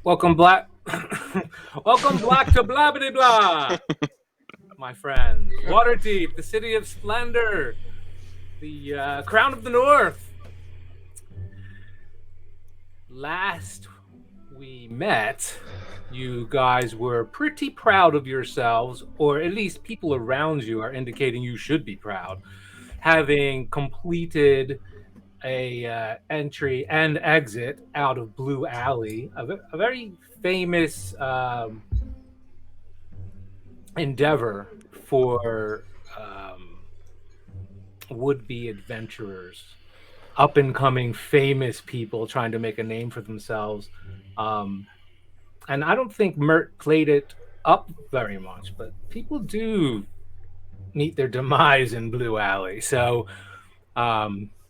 Welcome, Black. Welcome, Black to blah blah blah, my friends. Waterdeep, the city of splendor, the crown of the north. Last we met, you guys were pretty proud of yourselves, or at least people around you are indicating you should be proud, having completed a entry and exit out of Blue Alley, a very famous endeavor for would-be adventurers, up-and-coming famous people trying to make a name for themselves. And I don't think Mert played it up very much, but people do meet their demise in Blue Alley. So,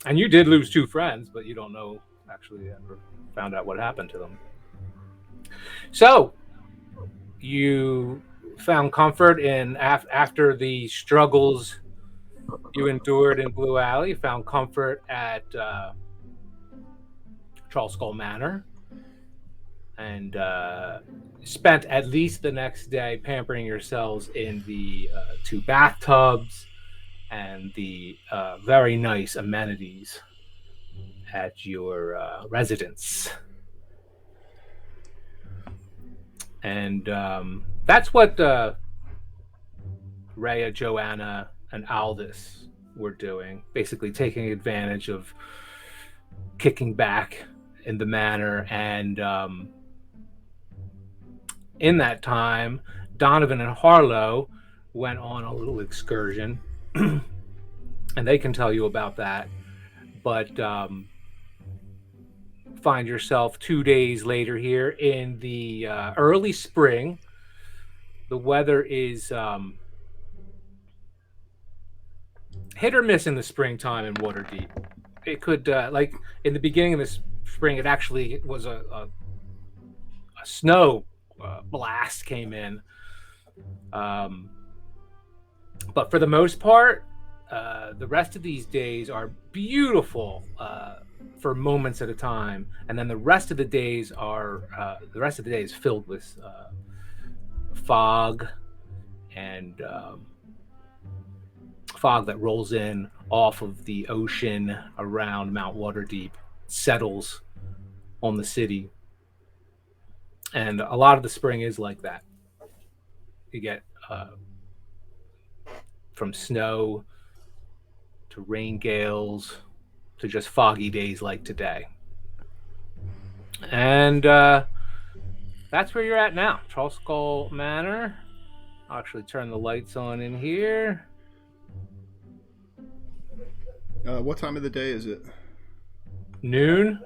and you did lose two friends, but you don't know actually ever found out what happened to them. So, you found comfort in after the struggles you endured in Blue Alley, found comfort at Charles Skull Manor, and spent at least the next day pampering yourselves in the two bathtubs and the very nice amenities at your residence. And that's what Rhea, Joanna, and Aldous were doing, basically taking advantage of kicking back in the manor. And in that time, Donovan and Harlow went on a little excursion, and they can tell you about that. But find yourself 2 days later here in the early spring. The weather is hit or miss in the springtime in Waterdeep. It could, like in the beginning of the spring, it actually was a snow blast came in. But for the most part, the rest of these days are beautiful for moments at a time, and then the rest of the days is filled with fog and fog that rolls in off of the ocean around Mount Waterdeep, settles on the city. And a lot of the spring is like that. You get from snow to rain gales to just foggy days like today. And that's where you're at now. Charles Skull Manor. I'll actually turn the lights on in here. What time of the day is it? Noon.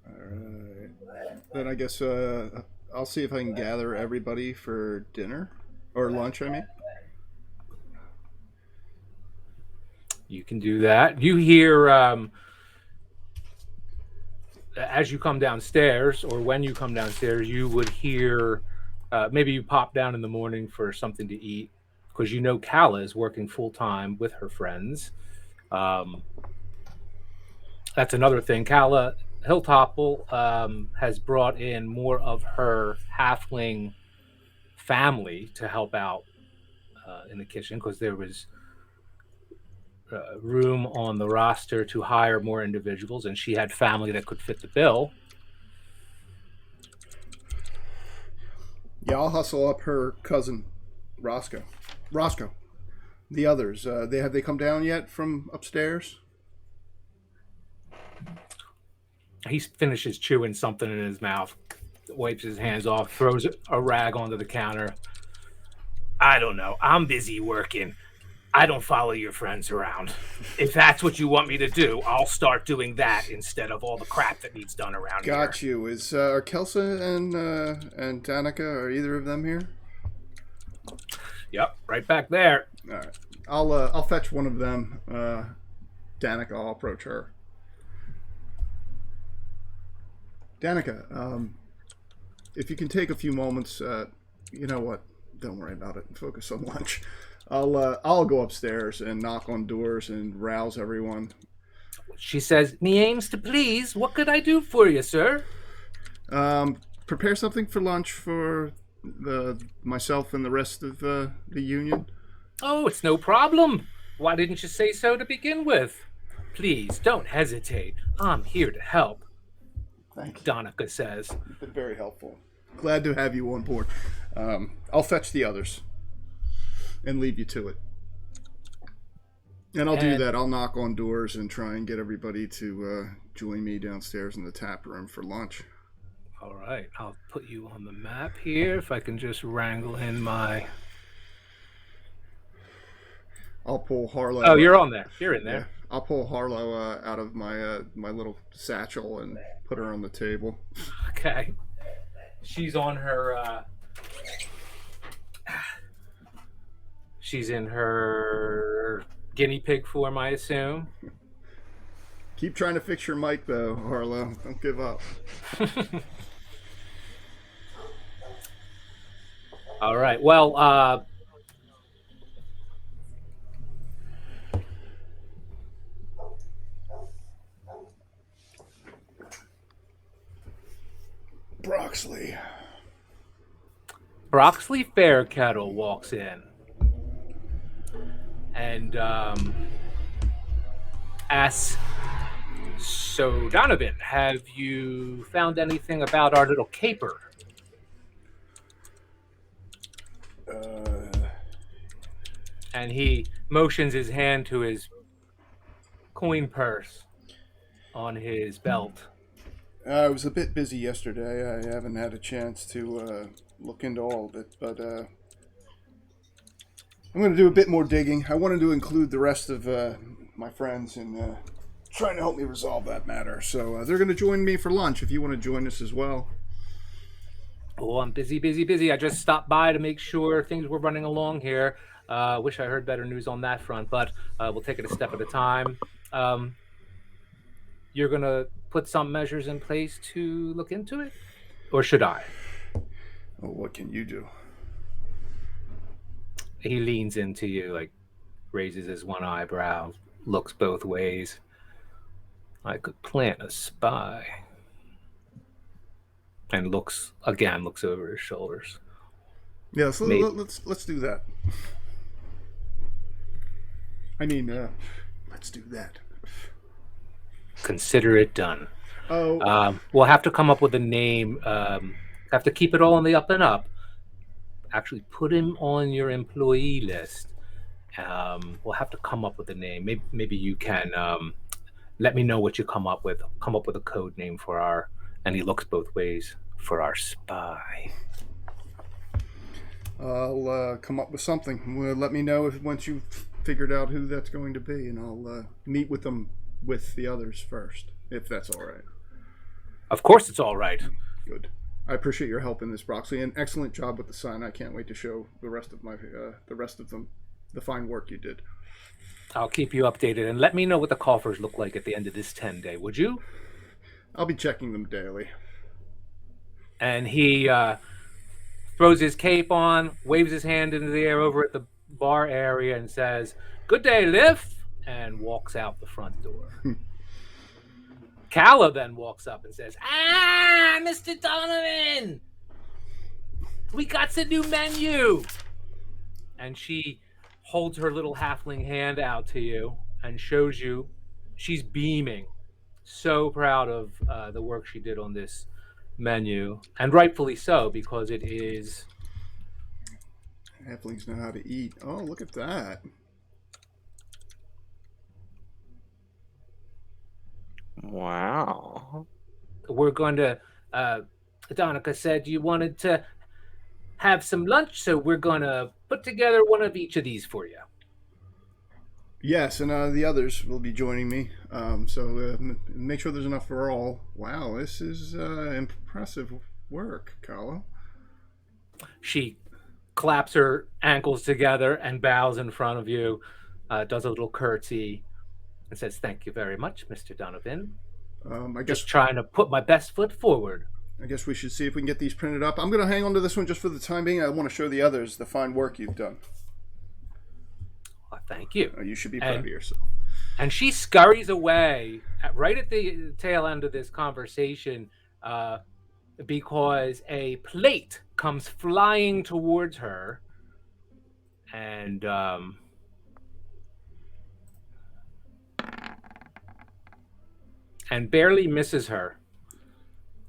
All right. Then I guess I'll see if I can gather everybody for dinner or lunch. I mean, You can do that. You hear as you come downstairs, or when you come downstairs, you would hear maybe you pop down in the morning for something to eat, because you know Kala is working full time with her friends. That's another thing. Kala Hilltopple has brought in more of her halfling family to help out in the kitchen, because there was room on the roster to hire more individuals, and she had family that could fit the bill. yeah, I'll hustle up her cousin, Roscoe. Roscoe. The others, have they come down yet from upstairs? He finishes chewing something in his mouth, wipes his hands off, throws a rag onto the counter. I don't know. I'm busy working. I don't follow your friends around. If that's what you want me to do, I'll start doing that instead of all the crap that needs done around here. Got you. Is are Kelsa and Danica, are either of them here? Yep, right back there. All right. I'll fetch one of them. Danica, I'll approach her. Danica, if you can take a few moments, you know what? Don't worry about it. Focus on lunch. I'll go upstairs and knock on doors and rouse everyone. She says, "Me aims to please. What could I do for you, sir?" prepare something for lunch for the myself and the rest of the union? Oh, it's no problem. Why didn't you say so to begin with? Please don't hesitate. I'm here to help, Thank you. Donica says. You've been very helpful. Glad to have you on board. I'll fetch the others and leave you to it. And I'll do And that. I'll knock on doors and try and get everybody to join me downstairs in the tap room for lunch. all right, I'll put you on the map here if I can just wrangle in my. I'll pull Harlow. Oh, you're on there. You're in Yeah, there. I'll pull Harlow out of my little satchel and put her on the table. Okay. She's on her. She's in her guinea pig form, I assume. Keep trying to fix your mic, though, Harlow. Don't give up. All right. Well, Broxley. Broxley Fairkettle walks in and asks, "So, Donovan, have you found anything about our little caper?" And he motions his hand to his coin purse on his belt. I was a bit busy yesterday. I haven't had a chance to look into all of it, but I'm going to do a bit more digging. I wanted to include the rest of my friends in trying to help me resolve that matter. So they're going to join me for lunch if you want to join us as well. Oh, I'm busy, busy, busy. I just stopped by to make sure things were running along here. Wish I heard better news on that front, but we'll take it a step at a time. You're going to put some measures in place to look into it? Or should I? Well, what can you do? He leans into you, like raises his one eyebrow, looks both ways. I could plant a spy. And looks over his shoulders. Yeah, so let's do that. I mean, let's do that. Consider it done. Oh, We'll have to come up with a name. Have to keep it all on the up and up. Actually, put him on your employee list. We'll have to come up with a name. Maybe you can let me know what you come up with. Come up with a code name for our. And he looks both ways for our spy. I'll come up with something. Let me know once you've figured out who that's going to be, and I'll meet with them with the others first, if that's all right. Of course, it's all right. Good. I appreciate your help in this, Broxley. An excellent job with the sign. I can't wait to show the rest of them the fine work you did. I'll keep you updated, and let me know what the coffers look like at the end of this 10-day, would you? I'll be checking them daily. And he throws his cape on, waves his hand into the air over at the bar area, and says, "Good day, Liff," and walks out the front door. Calla then walks up and says, "Ah, Mr. Donovan, we got the new menu." And she holds her little halfling hand out to you and shows you. She's beaming, so proud of the work she did on this menu, and rightfully so, because it is. Halflings know how to eat. Oh, look at that. Wow. We're going to. Donica said you wanted to have some lunch, so we're going to put together one of each of these for you. Yes, and the others will be joining me. So make sure there's enough for all. Wow, this is impressive work, Carlo. She claps her ankles together and bows in front of you, does a little curtsy, and says, "Thank you very much, Mr. Donovan. I guess Just trying to put my best foot forward." I guess we should see if we can get these printed up. I'm going to hang on to this one just for the time being. I want to show the others the fine work you've done. Well, thank you. You should be proud of yourself. And she scurries away right at the tail end of this conversation. because a plate comes flying towards her and barely misses her.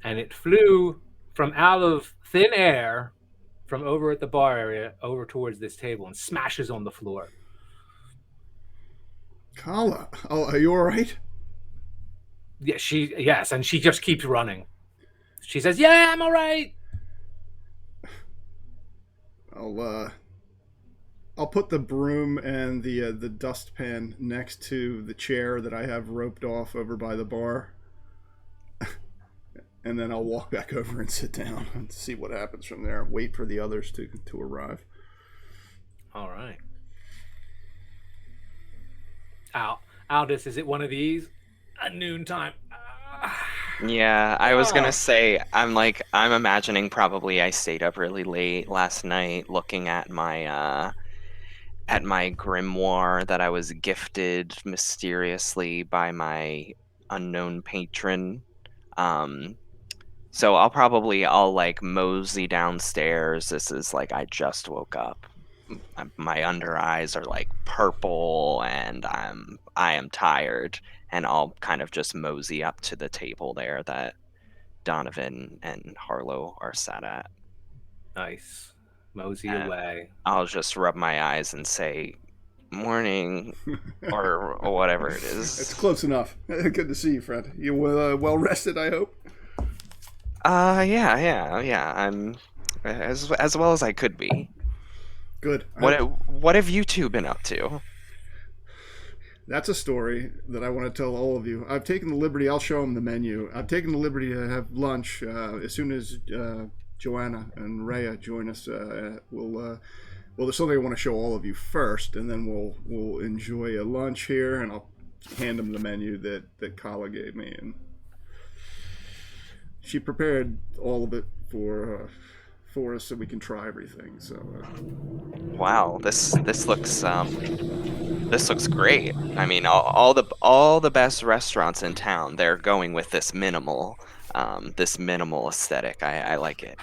And it flew from out of thin air from over at the bar area over towards this table and smashes on the floor. Kala, oh, are you all right? Yeah, yes, and she just keeps running. She says, "Yeah, I'm all right." I'll I'll put the broom and the dustpan next to the chair that I have roped off over by the bar, and then I'll walk back over and sit down and see what happens from there. Wait for the others to arrive. All right. Aldous, is it one of these? At noontime. Yeah, I was gonna say, I'm imagining probably I stayed up really late last night looking at my grimoire that I was gifted mysteriously by my unknown patron. Um, so I'll like mosey downstairs. This is like I just woke up. My under eyes are like purple and I am tired, and I'll kind of just mosey up to the table there that Donovan and Harlow are sat at. Nice. Mosey And away. I'll just rub my eyes and say morning or whatever it It's is. close enough. Good to see you, friend. You well rested, I hope. Yeah. I'm as well as I could be. Good. What have you two been up to? That's a story that I want to tell all of you. I've taken the liberty. I'll show them the menu. I've taken the liberty to have lunch as soon as Joanna and Rhea join us. Well, there's something I want to show all of you first, and then we'll enjoy a lunch here, and I'll hand them the menu that Kala gave me, and she prepared all of it for us so we can try everything. So Wow, this looks great. I mean, all the best restaurants in town, they're going with this minimal aesthetic. I like it.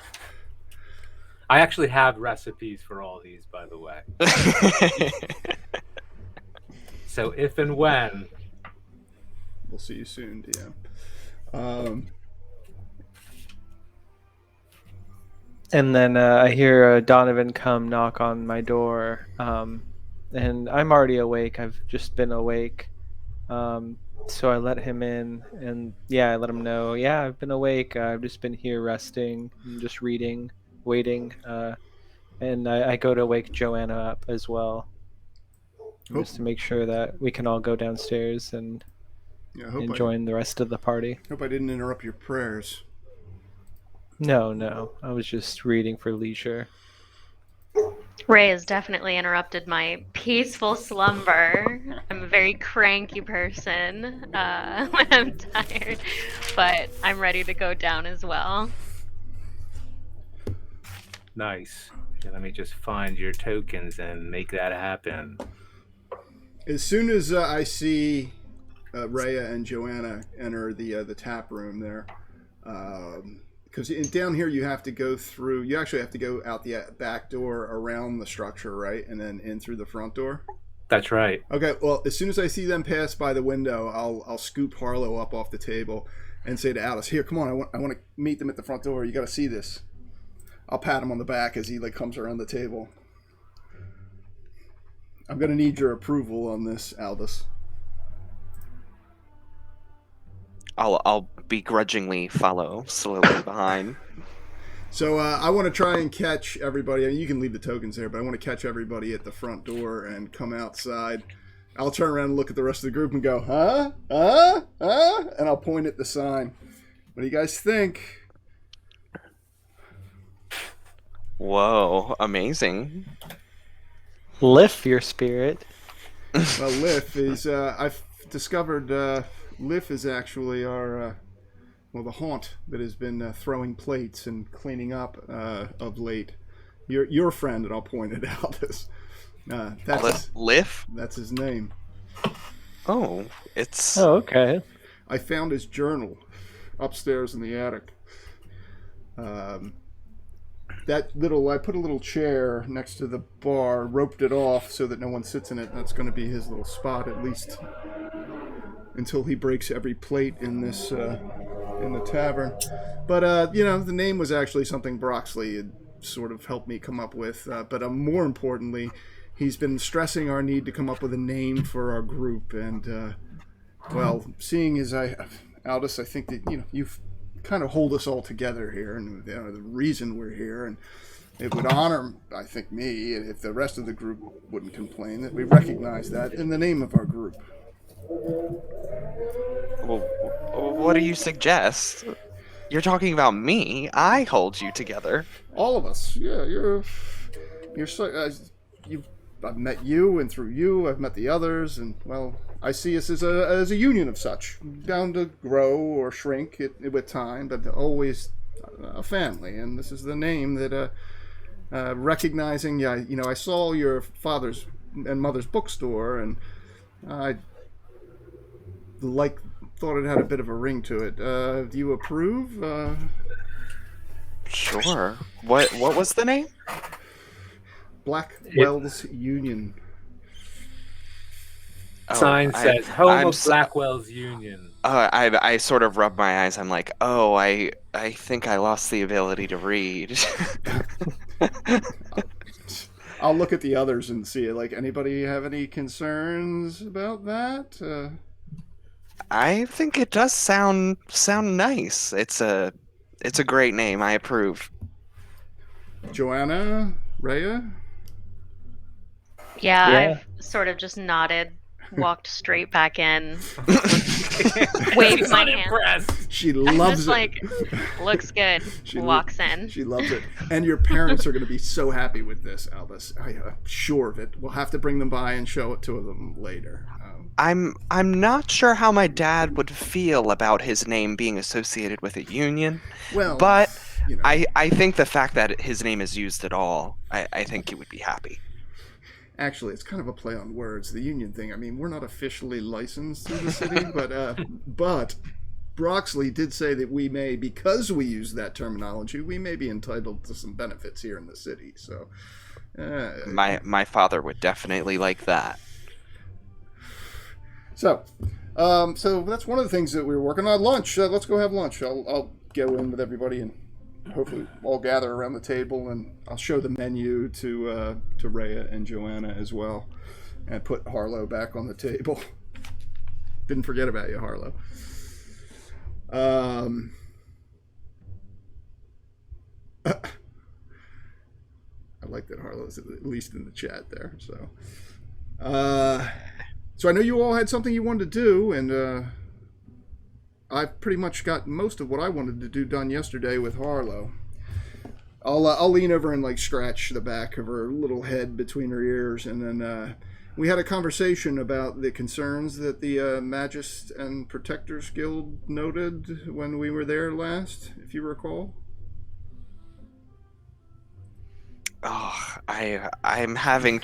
I actually have recipes for all these, by the way. So if and when. we'll see you soon, DM. And then I hear Donovan come knock on my door, and I'm already awake. I've just been awake, so I let him in, and yeah, I let him know. Yeah, I've been awake. I've just been here resting, and just reading, waiting, and I go to wake Joanna up as well, just to make sure that we can all go downstairs and join the rest of the party. Hope I didn't interrupt your prayers. No, I was just reading for leisure. Ray has definitely interrupted my peaceful slumber. I'm a very cranky person when I'm tired, but I'm ready to go down as well. Nice. Yeah, let me just find your tokens and make that happen. As soon as I see Rhea and Joanna enter the tap room there, because down here you have to go through. You actually have to go out the back door around the structure, right, and then in through the front door. That's right. Okay. Well, as soon as I see them pass by the window, I'll scoop Harlow up off the table and say to Alice, "Here, come on. I want to meet them at the front door. You got to see this." I'll pat him on the back as he comes around the table. I'm gonna need your approval on this, Aldous. I'll begrudgingly follow slowly behind. So I want to try and catch everybody. I mean, you can leave the tokens there, but I want to catch everybody at the front door and come outside. I'll turn around and look at the rest of the group and go, huh? And I'll point at the sign. What do you guys think? Whoa, amazing. Lift your spirit. Well, Liff is, I've discovered Liff is actually our, the haunt that has been throwing plates and cleaning up of late. Your friend, and I'll point it out as, Liff? That's his name. Oh, it's... Oh, okay. I found his journal upstairs in the attic. Um, I put a little chair next to the bar, roped it off so that no one sits in it. That's going to be his little spot, at least until he breaks every plate in this in the tavern. But the name was actually something Broxley had sort of helped me come up with. But more importantly, he's been stressing our need to come up with a name for our group. And seeing as Aldous, I think that you've kind of hold us all together here, and the reason we're here, and it would honor, I think, me if the rest of the group wouldn't complain that we recognize that in the name of our group. Well, what do you suggest? You're talking about me. I hold you together. All of us, yeah. You're so I've met you, and through you, I've met the others, and I see us as a union of such, bound to grow or shrink with time, but always a family. And this is the name that, recognizing, I saw your father's and mother's bookstore, and I thought it had a bit of a ring to it. Do you approve? Sure. What was the name? Blackwell's Union. Sign says home of Blackwell's Union. I sort of rub my eyes. I'm like, I think I lost the ability to read. I'll look at the others and see, anybody have any concerns about that? I think it does sound nice. It's a great name. I approve. Joanna, Rhea? Yeah, I've sort of just nodded, walked straight back in, waved my hand. She loves it. Looks good. Walks in. She loves it. And your parents are going to be so happy with this, Albus. I'm sure of it. We'll have to bring them by and show it to them later. I'm not sure how my dad would feel about his name being associated with a union. Well, but I think the fact that his name is used at all, I think he would be happy. Actually, it's kind of a play on words, the union thing. I mean, we're not officially licensed through the city, but Broxley did say that we may, because we use that terminology, we may be entitled to some benefits here in the city. So, my father would definitely like that. So that's one of the things that we were working on. Lunch. Let's go have lunch. I'll go in with everybody and hopefully all gather around the table, and I'll show the menu to Rhea and Joanna as well, and put Harlow back on the table. Didn't forget about you, Harlow. I like that Harlow's at least in the chat there. So I know you all had something you wanted to do, and I've pretty much got most of what I wanted to do done yesterday with Harlow. I'll lean over and scratch the back of her little head between her ears, and then we had a conversation about the concerns that the Magist and Protectors Guild noted when we were there last, if you recall. Oh, I'm having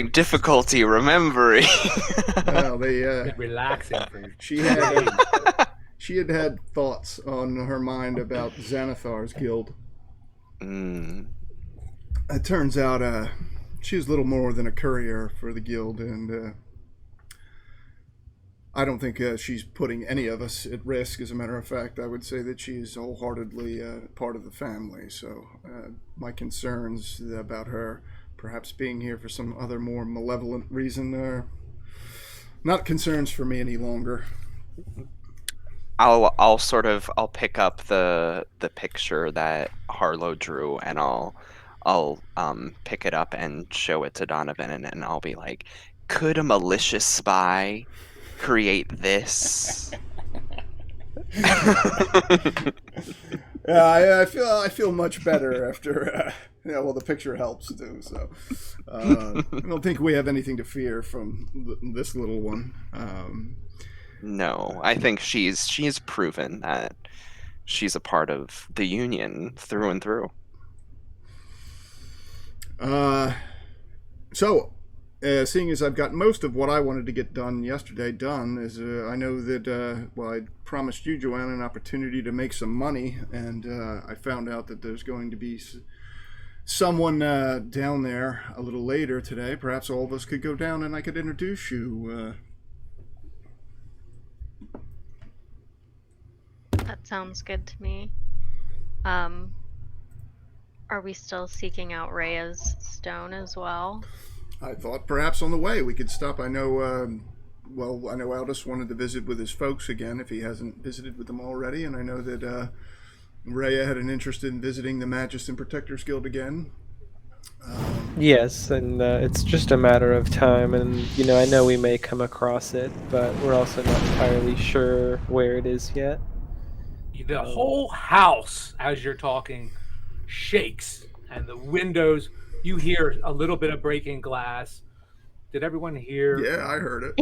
difficulty remembering. Well, Relaxing for you. She had thoughts on her mind about Xanathar's guild. It turns out she was little more than a courier for the guild, and I don't think she's putting any of us at risk. As a matter of fact, I would say that she's wholeheartedly part of the family. So my concerns about her perhaps being here for some other more malevolent reason are not concerns for me any longer. I'll pick up the picture that Harlow drew, and I'll pick it up and show it to Donovan, and I'll be like, could a malicious spy create this? Yeah, I feel much better after. The picture helps too. So I don't think we have anything to fear from this little one. No, I think she's proven that she's a part of the union through and through. So seeing as I've got most of what I wanted to get done yesterday done, is I know that I promised you, Joanna, an opportunity to make some money, and I found out that there's going to be someone down there a little later today. Perhaps all of us could go down and I could introduce you. That sounds good to me. Are we still seeking out Rhea's stone as well? I thought perhaps on the way we could stop. I know, I know Aldous wanted to visit with his folks again if he hasn't visited with them already, and I know that Rhea had an interest in visiting the Magus Protectors Guild again. Yes, and it's just a matter of time, and I know we may come across it, but we're also not entirely sure where it is yet. The whole house, as you're talking, shakes, and the windows, you hear a little bit of breaking glass. Did everyone hear? Yeah, I heard it.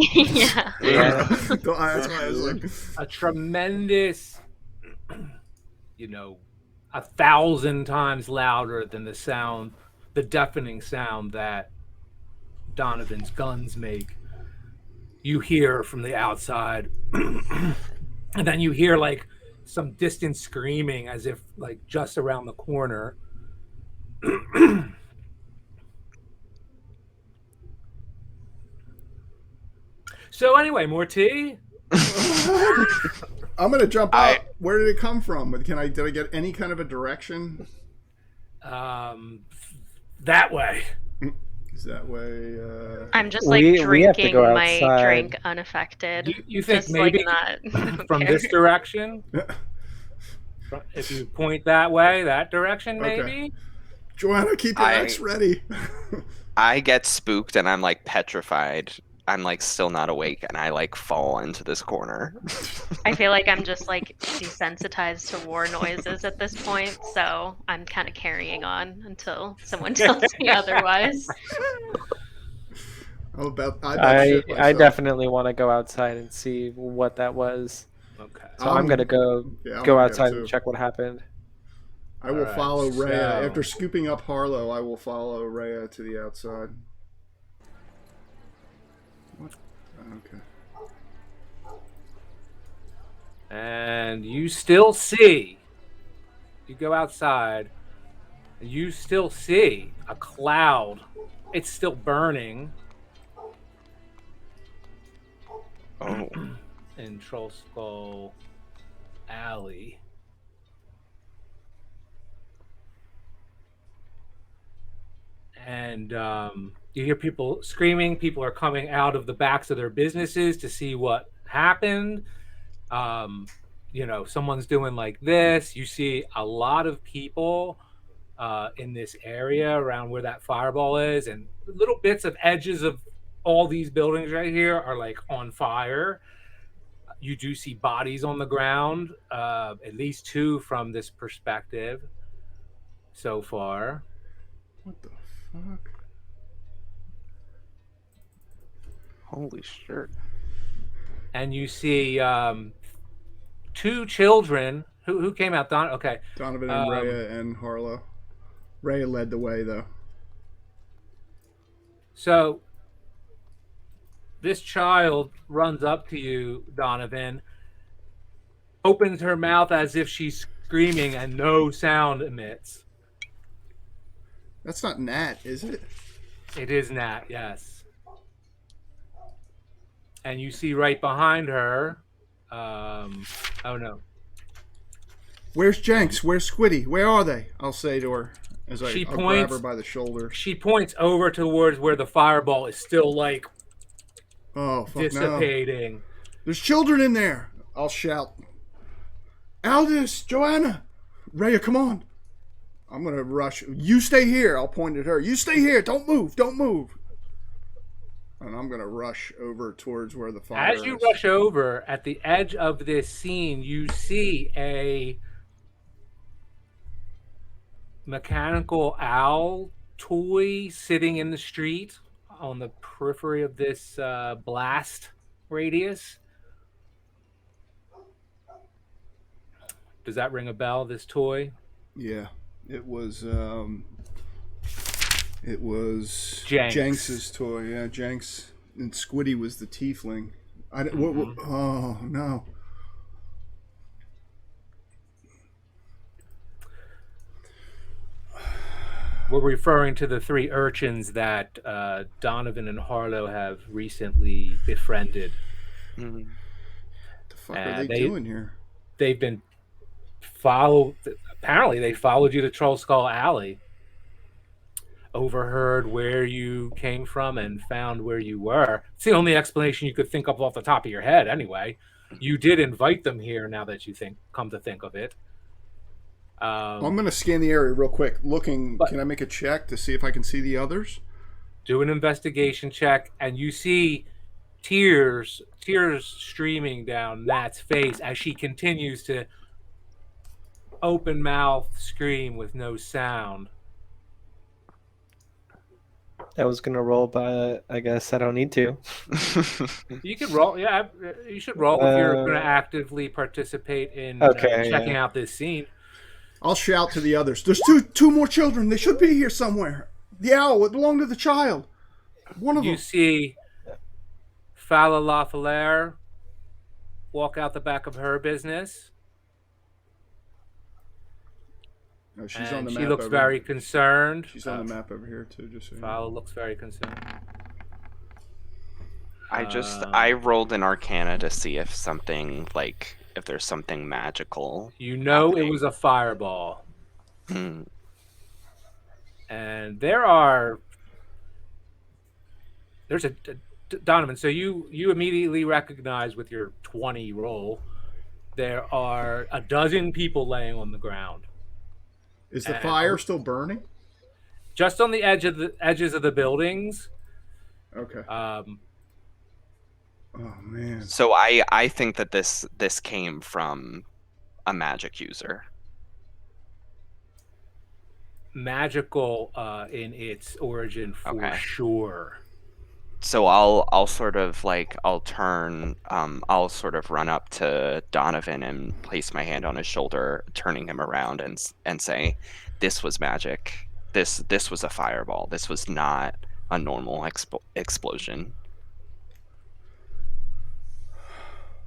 Yeah. That's why I was like, a tremendous, 1,000 times louder than the deafening sound that Donovan's guns make. You hear from the outside, and then you hear like some distant screaming as if like just around the corner. So anyway, more tea? I'm gonna jump out. Where did it come from? Did I get any kind of a direction? That way. Is that way? I'm just We have to drinking go my outside. drink unaffected. You think just maybe not from this direction? If you point that way, that direction, maybe. Okay. Joanna, keep your axe ready. I get spooked and I'm like petrified. I'm like still not awake and I like fall into this corner. I feel like I'm just like desensitized to war noises at this point, so I'm kind of carrying on until someone tells me otherwise. I definitely want to go outside and see what that was. Okay. So I'm gonna go outside and check what happened. I will follow Rhea. After scooping up Harlow, I will follow Rhea to the outside. What? Okay. And you still see, you go outside, you still see a cloud. It's still burning. Oh. In Troll Skull Alley. And you hear people screaming. People are coming out of the backs of their businesses to see what happened. Someone's doing like this. You see a lot of people in this area around where that fireball is, and little bits of edges of all these buildings right here are like on fire. You do see bodies on the ground, at least 2 from this perspective so far. What the fuck? Holy shit. And you see 2 children who came out. Donovan and Rhea and Harlow. Rhea led the way, though. So this child runs up to you, Donovan, opens her mouth as if she's screaming, and no sound emits. That's not Nat, is it? It is Nat, yes. And you see right behind her, oh no. Where's Jenks? Where's Squiddy? Where are they? I'll say to her as I'll grab her by the shoulder. She points over towards where the fireball is still like dissipating. No. There's children in there. I'll shout. Aldous, Joanna, Rhea, come on. I'm going to rush. You stay here. I'll point at her. You stay here. Don't move. Don't move. And I'm going to rush over towards where the fire is. As you rush over, at the edge of this scene, you see a mechanical owl toy sitting in the street on the periphery of this blast radius. Does that ring a bell, this toy? Yeah. It was It was Jenks. Jenks's toy. Yeah, Jenks. And Squiddy was the tiefling. Oh, no. We're referring to the 3 urchins that Donovan and Harlow have recently befriended. Mm. What the fuck are they doing here? They've been apparently they followed you to Troll Skull Alley, overheard where you came from, and found where you were. It's the only explanation you could think of off the top of your head anyway. You did invite them here, now that you come to think of it. I'm going to scan the area real quick. Can I make a check to see if I can see the others? Do an investigation check, and you see tears streaming down Nat's face as she continues to open mouth scream with no sound. I was gonna roll, but I guess I don't need to. You can roll. Yeah, you should roll if you're going to actively participate in checking out this scene. I'll shout to the others. There's two more children. They should be here somewhere. The owl, it belonged to the child. One of them. You see Fala LaFalere walk out the back of her business. Oh, she's on the map. She looks very concerned. She's on the map over here too. Just so Fala looks very concerned. I rolled an Arcana to see if if there's something magical. It was a fireball. Hmm. And there's a Donovan. So you immediately recognize with your 20 roll, there are a dozen people laying on the ground. Is the fire still burning? Just on the edges of the buildings. Okay. Oh man. So I think that this came from a magic user. Magical in its origin for sure. So I'll sort of I'll run up to Donovan and place my hand on his shoulder, turning him around and say, "This was magic. This was a fireball. This was not a normal explosion."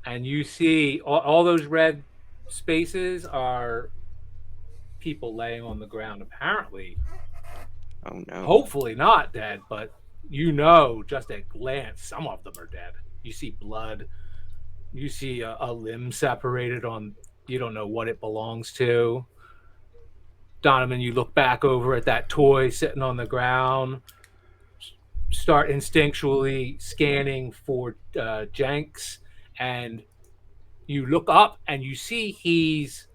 And you see all those red spaces are people laying on the ground, apparently. Oh no. Hopefully not dead, but just at glance, some of them are dead. You see blood. You see a limb separated on, you don't know what it belongs to. Donovan, you look back over at that toy sitting on the ground, start instinctually scanning for Jenks, and you look up and you see he's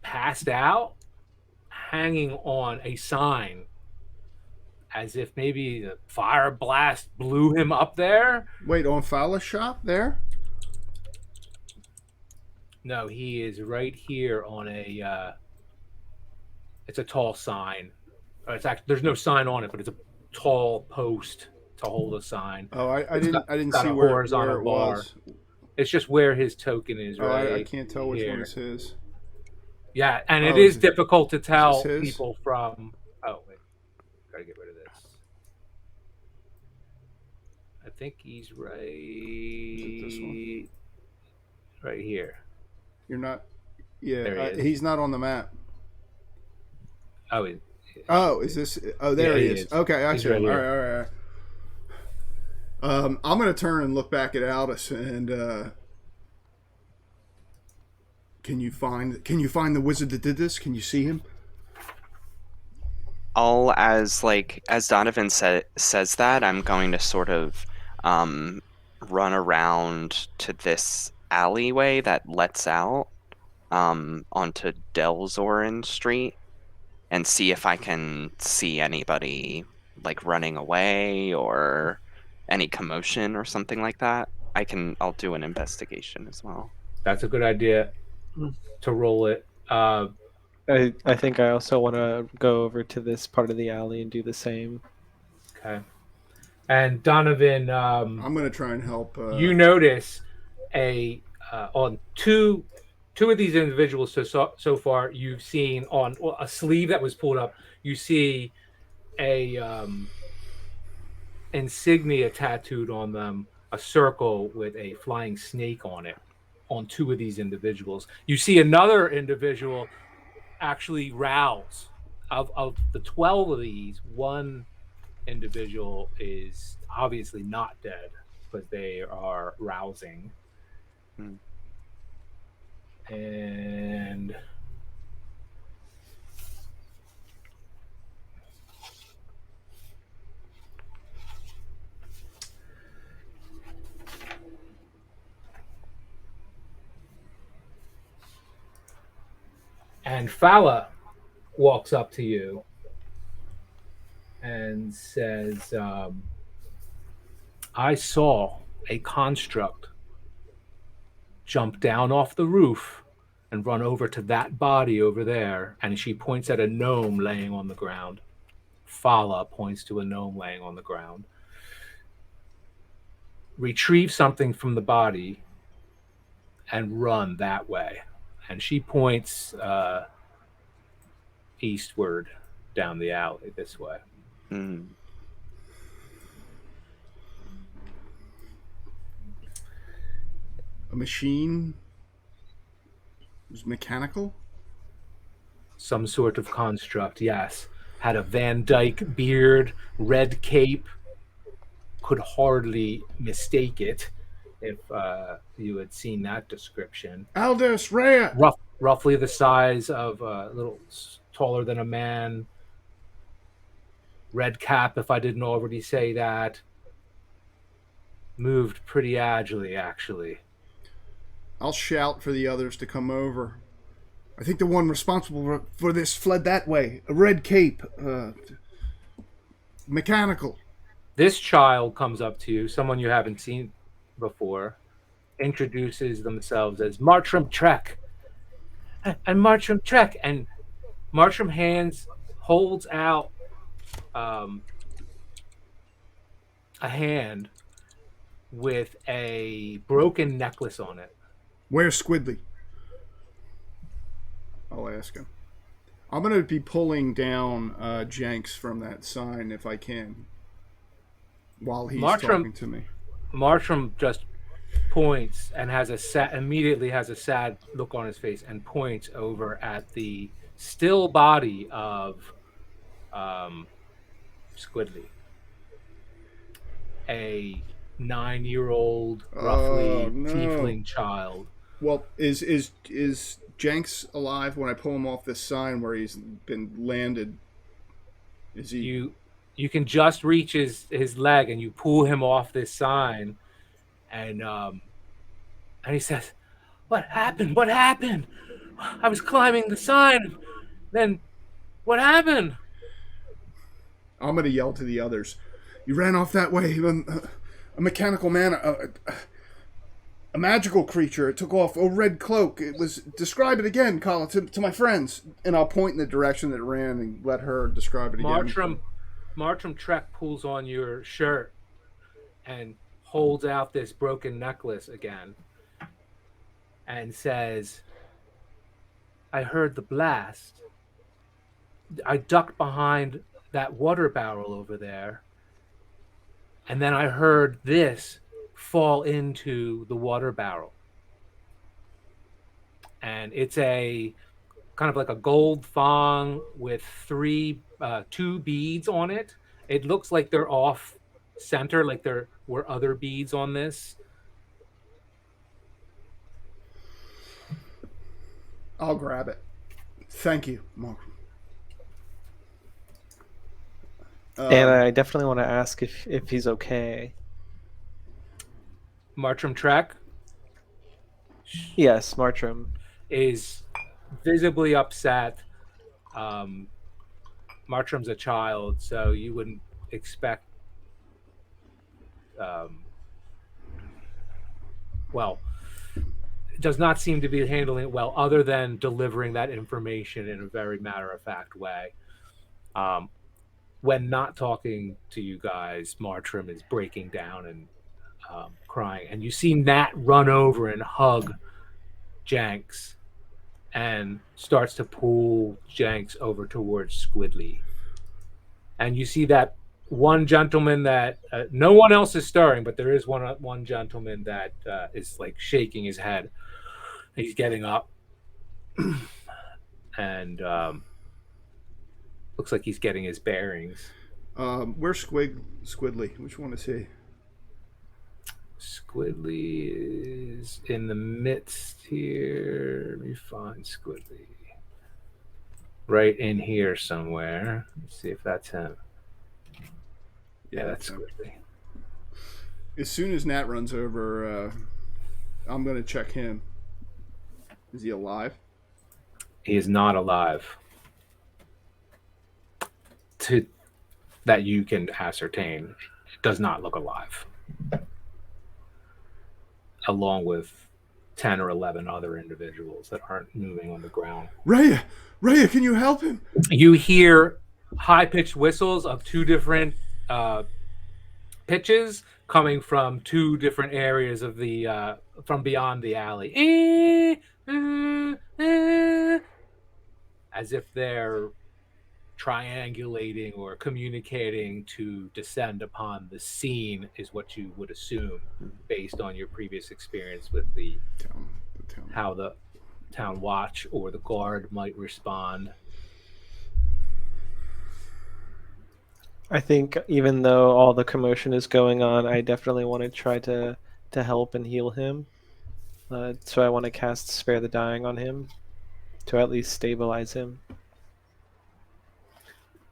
passed out, hanging on a sign, as if maybe the fire blast blew him up there. Wait, on Fowler's shop there? No, he is right here on it's a tall sign. There's no sign on it, but it's a tall post to hold a sign. Oh, I didn't see where it was. It's just where his token is. Right. I can't tell which one is his. Yeah, and it is difficult to tell people from. Oh wait, gotta get rid of this. I think he's right. Is it this one? Right here. You're not. Yeah, he's not on the map. Oh, is this? Oh, there he is. Okay, I see him. All right. I'm gonna turn and look back at Aldous and. Can you find the wizard that did this? Can you see him? As Donovan says that, I'm going to sort of run around to this alleyway that lets out onto Delzorin Street and see if I can see anybody running away or any commotion or something like that. I'll do an investigation as well. That's a good idea to roll it. I think I also want to go over to this part of the alley and do the same. Okay. And Donovan, I'm going to try and help. You notice on two two of these individuals so far you've seen on a sleeve that was pulled up. You see a insignia tattooed on them, a circle with a flying snake on it, on two of these individuals. You see another individual actually rouse. Of the 12 of these, one individual is obviously not dead because they are rousing. Hmm. And Fala walks up to you and says, I saw a construct jump down off the roof and run over to that body over there. And she points at a gnome laying on the ground. Fala points to a gnome laying on the ground. Retrieve something from the body and run that way. And she points eastward down the alley this way. Hmm. A machine was mechanical. Some sort of construct, yes. Had a Van Dyke beard, red cape. Could hardly mistake it if you had seen that description. Aldous Rhea. Roughly the size of a little taller than a man. Red cap, if I didn't already say that. Moved pretty agilely, actually. I'll shout for the others to come over. I think the one responsible for this fled that way. A red cape. Mechanical. This child comes up to you, someone you haven't seen before, introduces themselves as Martram Trek. And Martram Trek. And Martram holds out a hand with a broken necklace on it. Where's Squidly? I'll ask him. I'm going to be pulling down Jenks from that sign if I can while he's talking to me. Martram just points and immediately has a sad look on his face and points over at the still body of Squidly. A 9-year-old, roughly tiefling child. Well, is Jenks alive when I pull him off this sign where he's been landed? Is he? You can just reach his leg and you pull him off this sign, and he says, "What happened? What happened? I was climbing the sign. Then what happened?" I'm going to yell to the others. You ran off that way. A mechanical man, a magical creature. It took off a red cloak. It was. Describe it again, Kala, to my friends. And I'll point in the direction that it ran and let her describe it again. Martram Trek pulls on your shirt and holds out this broken necklace again and says, I heard the blast. I ducked behind that water barrel over there. And then I heard this fall into the water barrel. And it's a kind of like a gold thong with two beads on it. It looks like they're off center, like there were other beads on this. I'll grab it. Thank you, Mark. And I definitely want to ask if he's okay. Martram Trek? Yes, Martram is visibly upset. Martram's a child, so you wouldn't expect does not seem to be handling it well, other than delivering that information in a very matter-of-fact way. When not talking to you guys, Martram is breaking down and crying. And you see Nat run over and hug Jenks and starts to pull Jenks over towards Squidly. And you see that one gentleman that no one else is stirring, but there is one gentleman that is like shaking his head. He's getting up, and looks like he's getting his bearings. Where's Squidly? Which one is he? Squidly is in the midst here. Let me find Squidly. Right in here somewhere. Let's see if that's him. Yeah, that's Squidly. As soon as Nat runs over, I'm going to check him. Is he alive? He is not alive. That you can ascertain, it does not look alive. Along with 10 or 11 other individuals that aren't moving on the ground. Raya, can you help him? You hear high-pitched whistles of two different pitches coming from two different areas of the from beyond the alley. As if they're triangulating or communicating to descend upon the scene, is what you would assume based on your previous experience with the town. How the town watch or the guard might respond. I think even though all the commotion is going on, I definitely want to try to help and heal him. So I want to cast Spare the Dying on him to at least stabilize him.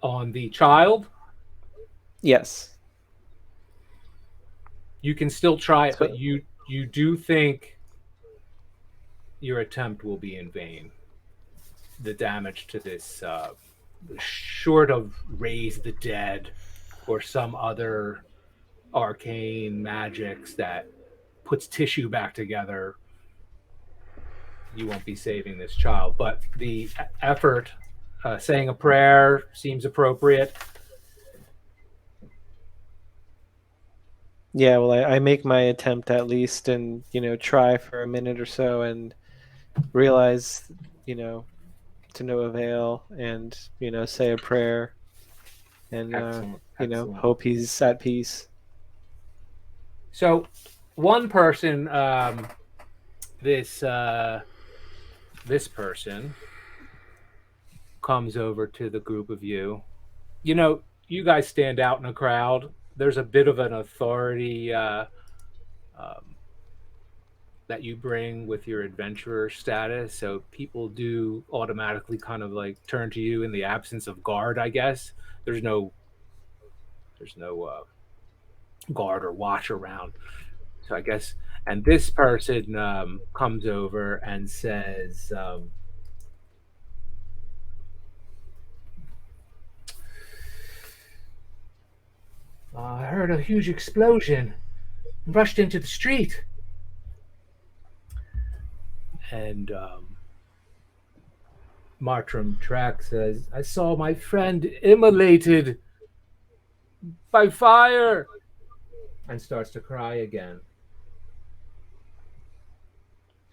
On the child? Yes. You can still try it, but you do think your attempt will be in vain. The damage to this, short of raise the dead or some other arcane magics that puts tissue back together, you won't be saving this child. But the effort, saying a prayer seems appropriate. Yeah, well, I make my attempt at least, and try for a minute or so, and realize to no avail, and say a prayer, and Excellent. hope he's at peace. So one person, this person comes over to the group of you. You guys stand out in a crowd. There's a bit of an authority that you bring with your adventurer status, so people do automatically kind of like turn to you in the absence of guard, I guess. There's no guard or watch around, so I guess. And this person comes over and says, I heard a huge explosion and rushed into the street. And Martram Track says, I saw my friend immolated by fire, and starts to cry again.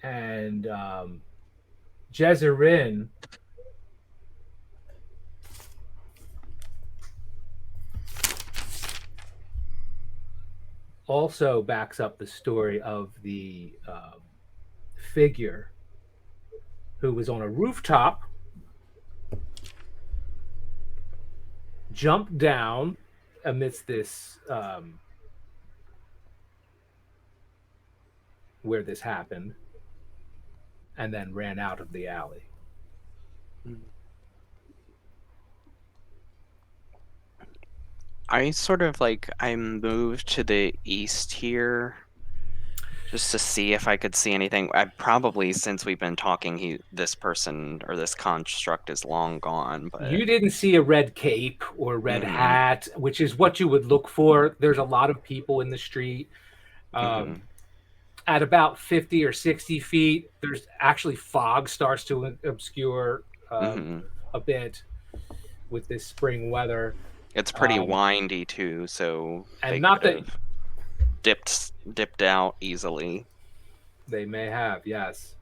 And Jezerin also backs up the story of the figure who was on a rooftop, jumped down amidst this where this happened, and then ran out of the alley. I I moved to the east here just to see if I could see anything. I probably, since we've been talking, this person or this construct is long gone. But you didn't see a red cape or red hat, which is what you would look for. There's a lot of people in the street. At about 50 or 60 feet, there's actually fog starts to obscure a bit with this spring weather. It's pretty windy too, so and not that dipped out easily. They may have, yes.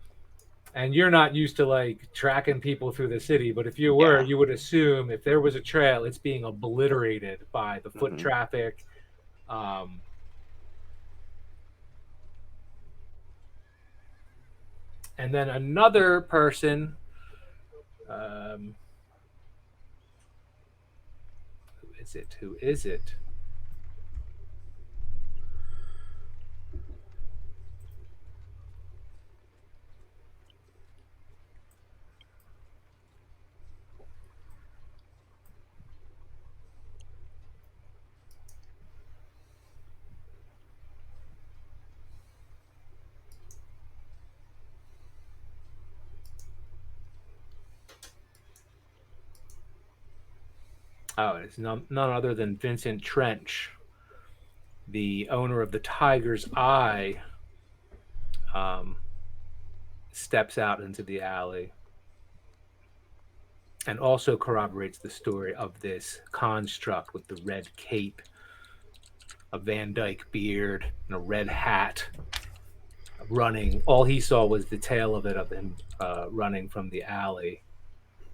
And you're not used to like tracking people through the city, but if you were, Yeah. you would assume if there was a trail, it's being obliterated by the foot Mhm. traffic. And then another person, who is it? Who is it? Oh, it's none other than Vincent Trench, the owner of the Tiger's Eye, um, steps out into the alley and also corroborates the story of this construct with the red cape, a Van Dyke beard, and a red hat, running. All he saw was the tail of it, of him running from the alley,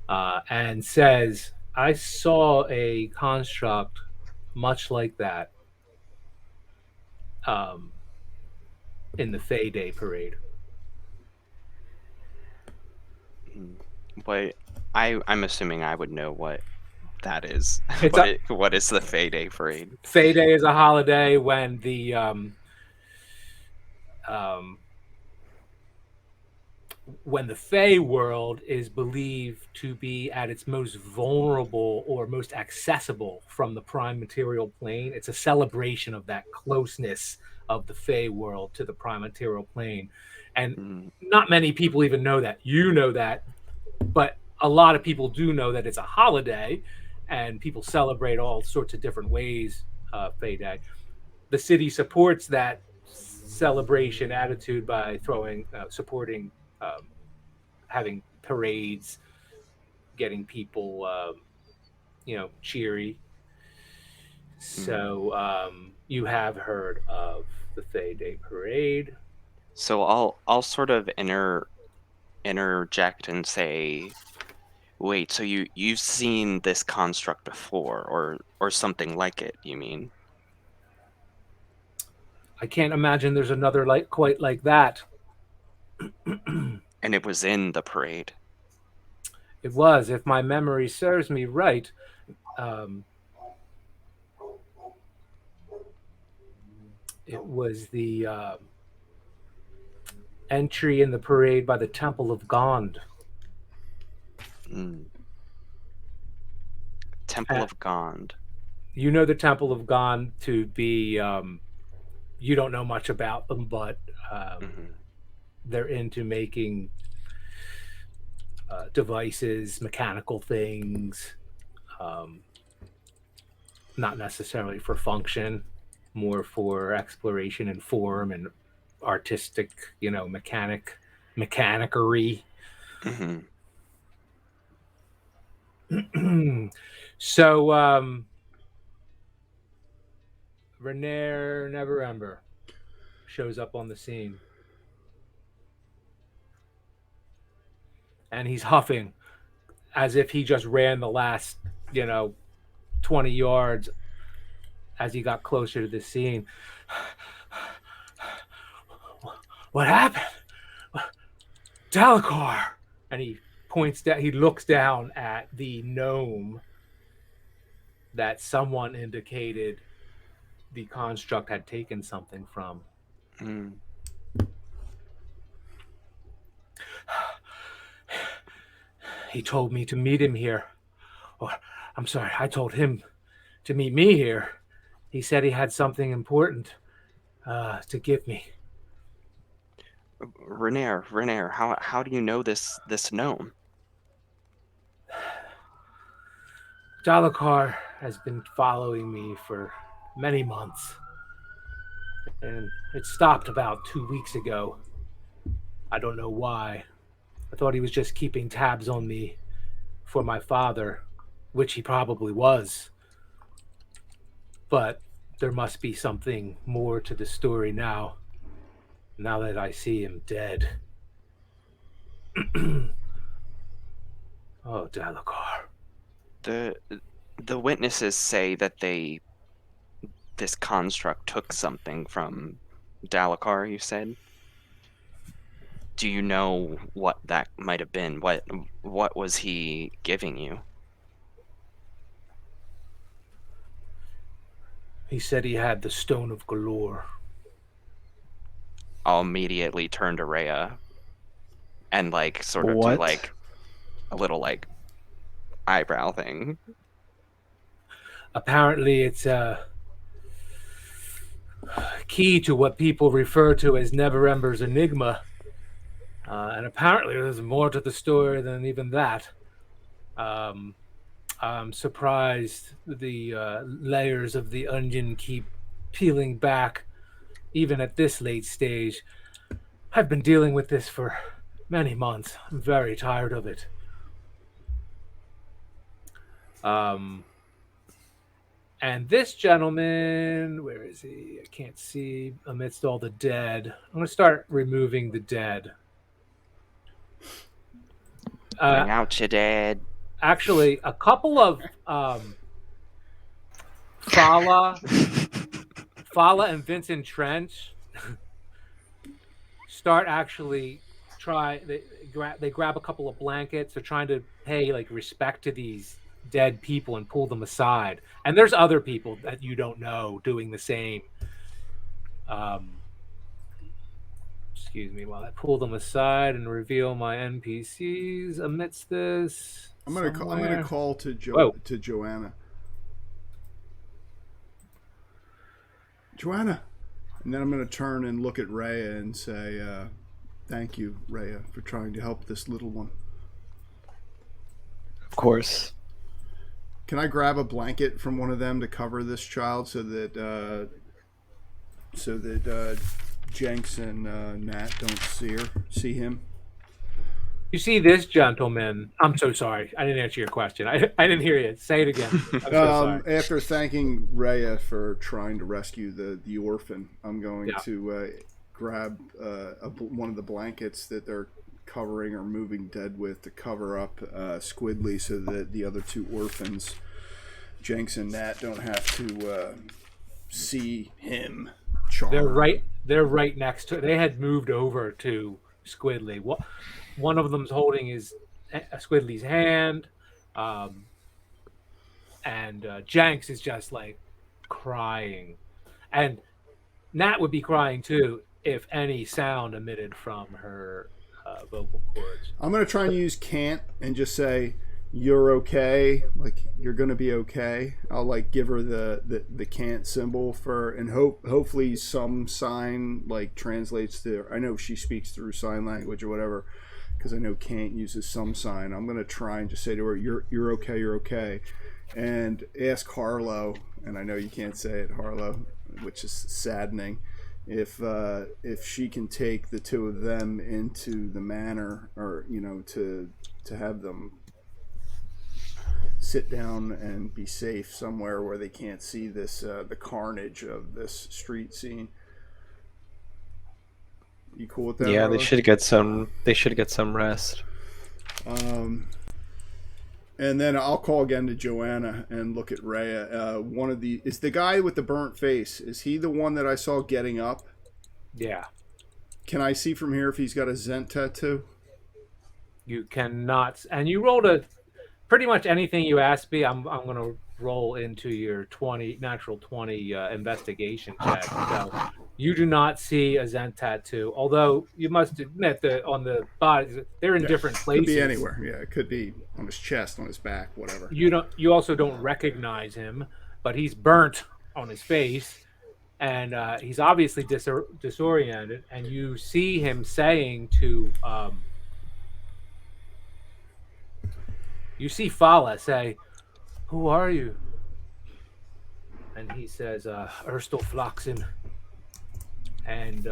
and says, I saw a construct much like that um, in the Fay Day parade. But I'm assuming I would know what that is. It's a What is the Fay Day parade? Fay Day is a holiday when the um, when the Fey world is believed to be at its most vulnerable or most accessible from the prime material plane. It's a celebration of that closeness of the Fey world to the prime material plane. And Mm. not many people even know that. You know that, but a lot of people do know that it's a holiday and people celebrate all sorts of different ways, Fey Day. The city supports that celebration attitude by supporting, having parades, getting people, cheery. So you have heard of the Fay Day Parade. So I'll sort of interject and say, wait, so you've seen this construct before, or something like it, you mean? I can't imagine there's another like quite like that. And it was in the parade. It was, if my memory serves me right, um, it was the entry in the parade by the Temple of Gond. Mm. Temple Uh, of Gond. you know the Temple of Gond to be, you don't know much about them, but Hmm. they're into making devices, mechanical things, um, not necessarily for function, more for exploration and form and artistic, mechanicery. Hmm. So, Renair Never Ember shows up on the scene, and he's huffing as if he just ran the last, you know, 20 yards as he got closer to the scene. What happened? Dalakar! And he points down, he looks down at the gnome that someone indicated the construct had taken something from. Mm. He told me to meet him here. Or, I'm sorry, I told him to meet me here. He said he had something important to give me. Renair, how do you know this gnome? Dalakar has been following me for many months, and it stopped about 2 weeks ago. I don't know why. I thought he was just keeping tabs on me for my father, which he probably was. But there must be something more to the story now that I see him dead. Oh, Dalakar. The witnesses say that this construct took something from Dalakar, you said. Do you know what that might have been? What was he giving you? He said he had the Stone of Galore. I'll immediately turn to Rhea and like sort of do What? like a little like eyebrow thing. Apparently, it's key to what people refer to as Neverember's enigma. And apparently, there's more to the story than even that. Um, I'm surprised the layers of the onion keep peeling back, even at this late stage. I've been dealing with this for many months. I'm very tired of it. And this gentleman, where is he? I can't see amidst all the dead. I'm going to start removing the dead. Bring out your dad. Actually, a couple of Fala and Vincent Trench start actually they grab a couple of blankets. They're trying to pay like respect to these dead people and pull them aside. And there's other people that you don't know doing the same. Excuse me while I pull them aside and reveal my NPCs amidst this. I'm gonna call to Joanna. Joanna, and then I'm gonna turn and look at Rhea and say, "Thank you, Rhea, for trying to help this little one." Of course. Can I grab a blanket from one of them to cover this child so that Jenks and Nat don't see him? You see this gentleman. I'm so sorry. I didn't answer your question. I didn't hear you. Say it again. I'm so sorry. After thanking Rhea for trying to rescue the orphan, I'm going to grab one of the blankets that they're covering or moving dead with to cover up Squidly so that the other two orphans, Jenks and Nat, don't have to see him. Charmed. They're right next to. They had moved over to Squidly. One of them's holding Squidly's hand, and Jenks is just like crying, and Nat would be crying too if any sound emitted from her vocal cords. I'm gonna try and use can't and just say you're okay, like you're gonna be okay. I'll like give her the can't symbol for, and hopefully some sign like translates to. I know she speaks through sign language or whatever, because I know can't uses some sign. I'm gonna try and just say to her, you're okay, and ask Harlow, and I know you can't say it, Harlow, which is saddening. If she can take the two of them into the manor, or to have them sit down and be safe somewhere where they can't see this the carnage of this street scene. You cool with that? Yeah, Harlow? they should get some rest. And then I'll call again to Joanna and look at Rhea. Is the guy with the burnt face, is he the one that I saw getting up? Yeah. Can I see from here if he's got a Zent tattoo? You cannot, and you rolled pretty much anything you asked me. I'm going to roll into your natural 20 investigation check. So you do not see a Zent tattoo, although you must admit that on the bodies they're in different places. Could be anywhere. Yeah, it could be on his chest, on his back, whatever. You also don't recognize him, but he's burnt on his face, and he's obviously disoriented. And you see him saying to you see Fala say, "Who are you?" And he says, "Erstal Floxen." And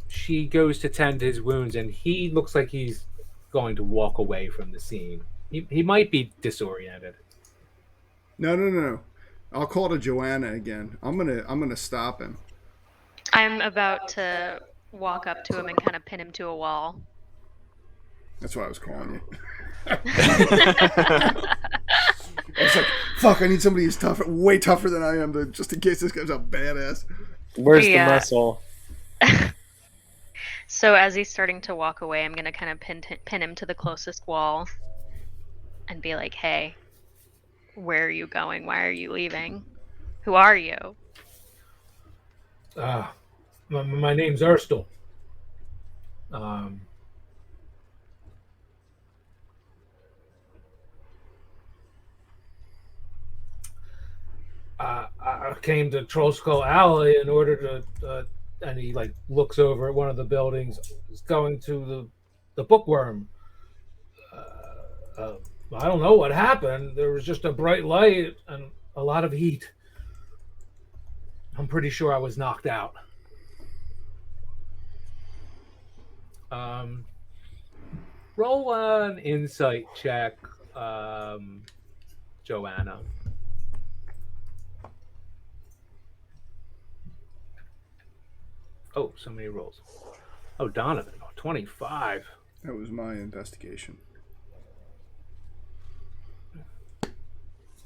she goes to tend his wounds, and he looks like he's going to walk away from the scene. He might be disoriented. No. I'll call to Joanna again. I'm gonna stop him. I'm about to walk up to him and kind of pin him to a wall. That's why I was calling you. I was like, fuck, I need somebody who's tougher, way tougher than I am, just in case this guy's a badass. Where's Yeah. the muscle? So as he's starting to walk away, I'm going to kind of pin him to the closest wall and be like, hey, where are you going? Why are you leaving? Who are you? My name's Erstel. I came to Trollskull Alley in order to, and he like looks over at one of the buildings. He's going to the bookworm. I don't know what happened. There was just a bright light and a lot of heat. I'm pretty sure I was knocked out. Roll an insight check, Joanna. Oh, so many rolls. Oh, Donovan, 25. That was my investigation.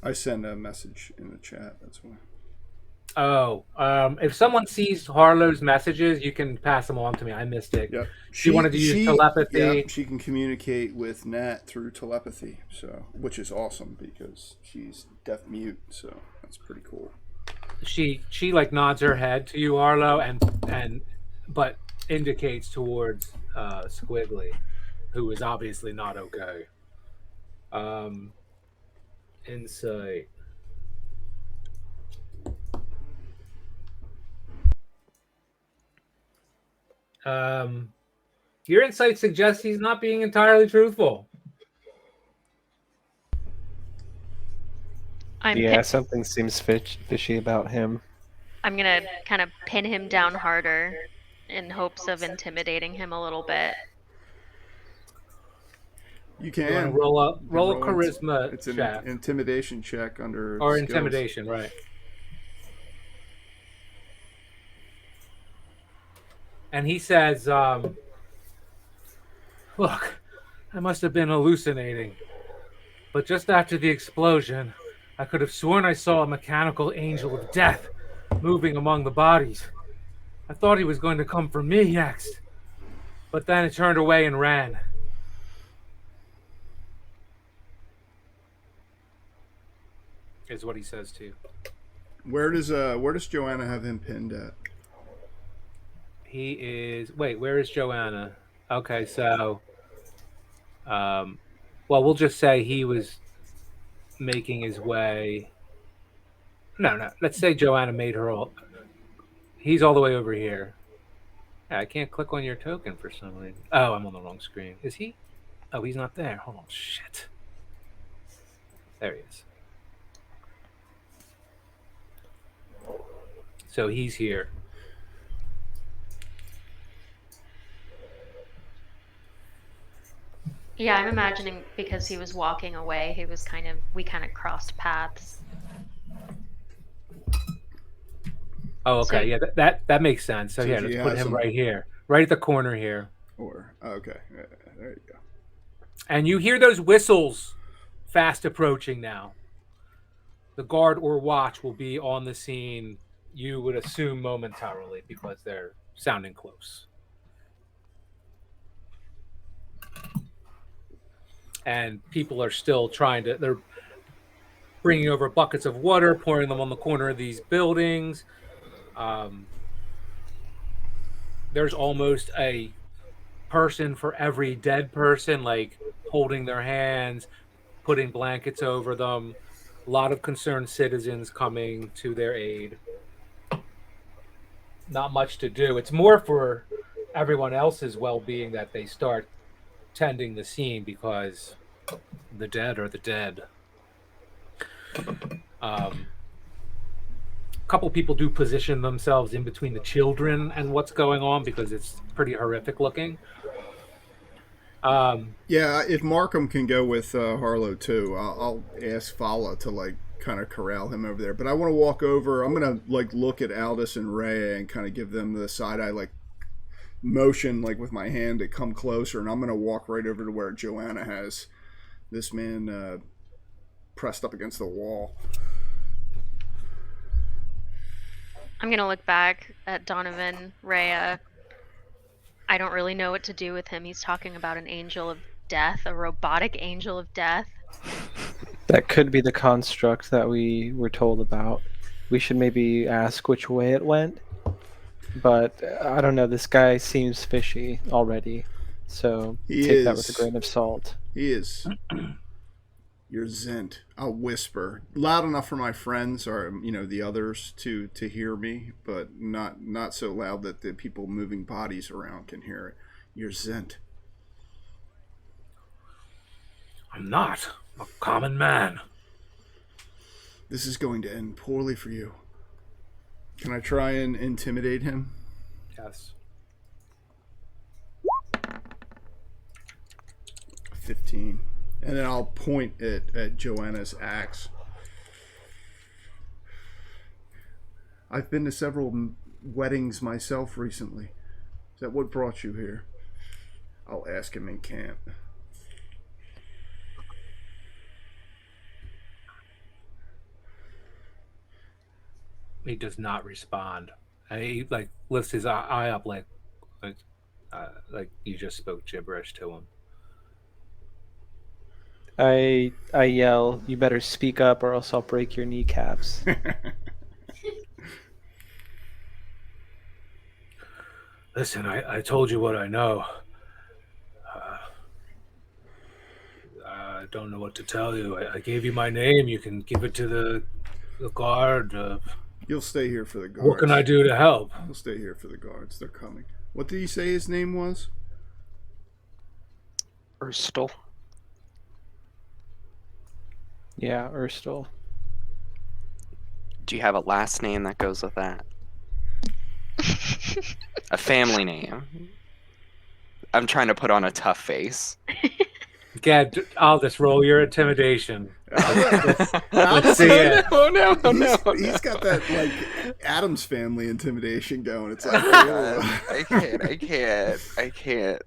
I send a message in the chat, that's why. Oh, if someone sees Harlow's messages, you can pass them on to me. I missed it. Yep. She wanted to use telepathy. Yeah, she can communicate with Nat through telepathy, so which is awesome because she's deaf mute, so that's pretty cool. She like nods her head to you, Harlow, and but indicates towards Squiggly, who is obviously not okay. Insight. Your insight suggests he's not being entirely truthful. Something seems fishy about him. I'm going to kind of pin him down harder in hopes of intimidating him a little bit. You can roll a charisma it's an check. Intimidation check under or skills. Intimidation, right? And he says, look, I must have been hallucinating. But just after the explosion, I could have sworn I saw a mechanical angel of death moving among the bodies. I thought he was going to come for me next. But then it turned away and ran. Is what he says to you. Where does Joanna have him pinned at? He is... Wait, where is Joanna? Okay, so... well, we'll just say he was making his way... No. Let's say Joanna made her all... He's all the way over here. I can't click on your token for some reason. Oh, I'm on the wrong screen. Is he? Oh, he's not there. Hold on. Shit. There he is. So he's here. Yeah, I'm imagining because he was walking away, we kind of crossed paths. Oh, okay. So, yeah, that makes sense. So yeah, let's put him right here. Right at the corner here. Okay. There you go. And you hear those whistles fast approaching now. The guard or watch will be on the scene, you would assume momentarily, because they're sounding close. And people are still they're bringing over buckets of water, pouring them on the corner of these buildings. There's almost a person for every dead person, like holding their hands, putting blankets over them. A lot of concerned citizens coming to their aid. Not much to do. It's more for everyone else's well-being that they start tending the scene, because the dead are the dead. A couple people do position themselves in between the children and what's going on, because it's pretty horrific looking. Yeah, if Markham can go with Harlow too, I'll ask Fala to kind of corral him over there. But I want to walk over. I'm gonna look at Aldous and Rhea and kind of give them the side eye, motion like with my hand to come closer, and I'm gonna walk right over to where Joanna has this man pressed up against the wall. I'm gonna look back at Donovan, Rhea. I don't really know what to do with him. He's talking about an angel of death, a robotic angel of death. That could be the construct that we were told about. We should maybe ask which way it went. But I don't know. This guy seems fishy already. So take that with a grain of salt. He is. You're Zent. I'll whisper loud enough for my friends or the others to hear me, but not so loud that the people moving bodies around can hear it. You're Zent. I'm not a common man. This is going to end poorly for you. Can I try and intimidate him? Yes. 15. And then I'll point it at Joanna's axe. I've been to several weddings myself recently. Is that what brought you here? I'll ask him in camp. He does not respond. And he lifts his eye up like you just spoke gibberish to him. I yell, "You better speak up or else I'll break your kneecaps." Listen, I told you what I know. I don't know what to tell you. I gave you my name. You can give it to the guard. You'll stay here for the guards. What can I do to help? You'll stay here for the guards. They're coming. What did he say his name was? Erstal. Yeah, Erstal. Do you have a last name that goes with that? A family name. I'm trying to put on a tough face. Gad, I'll just roll your intimidation. Let's see it. No. He's got that Addams Family intimidation going. It's like I can't.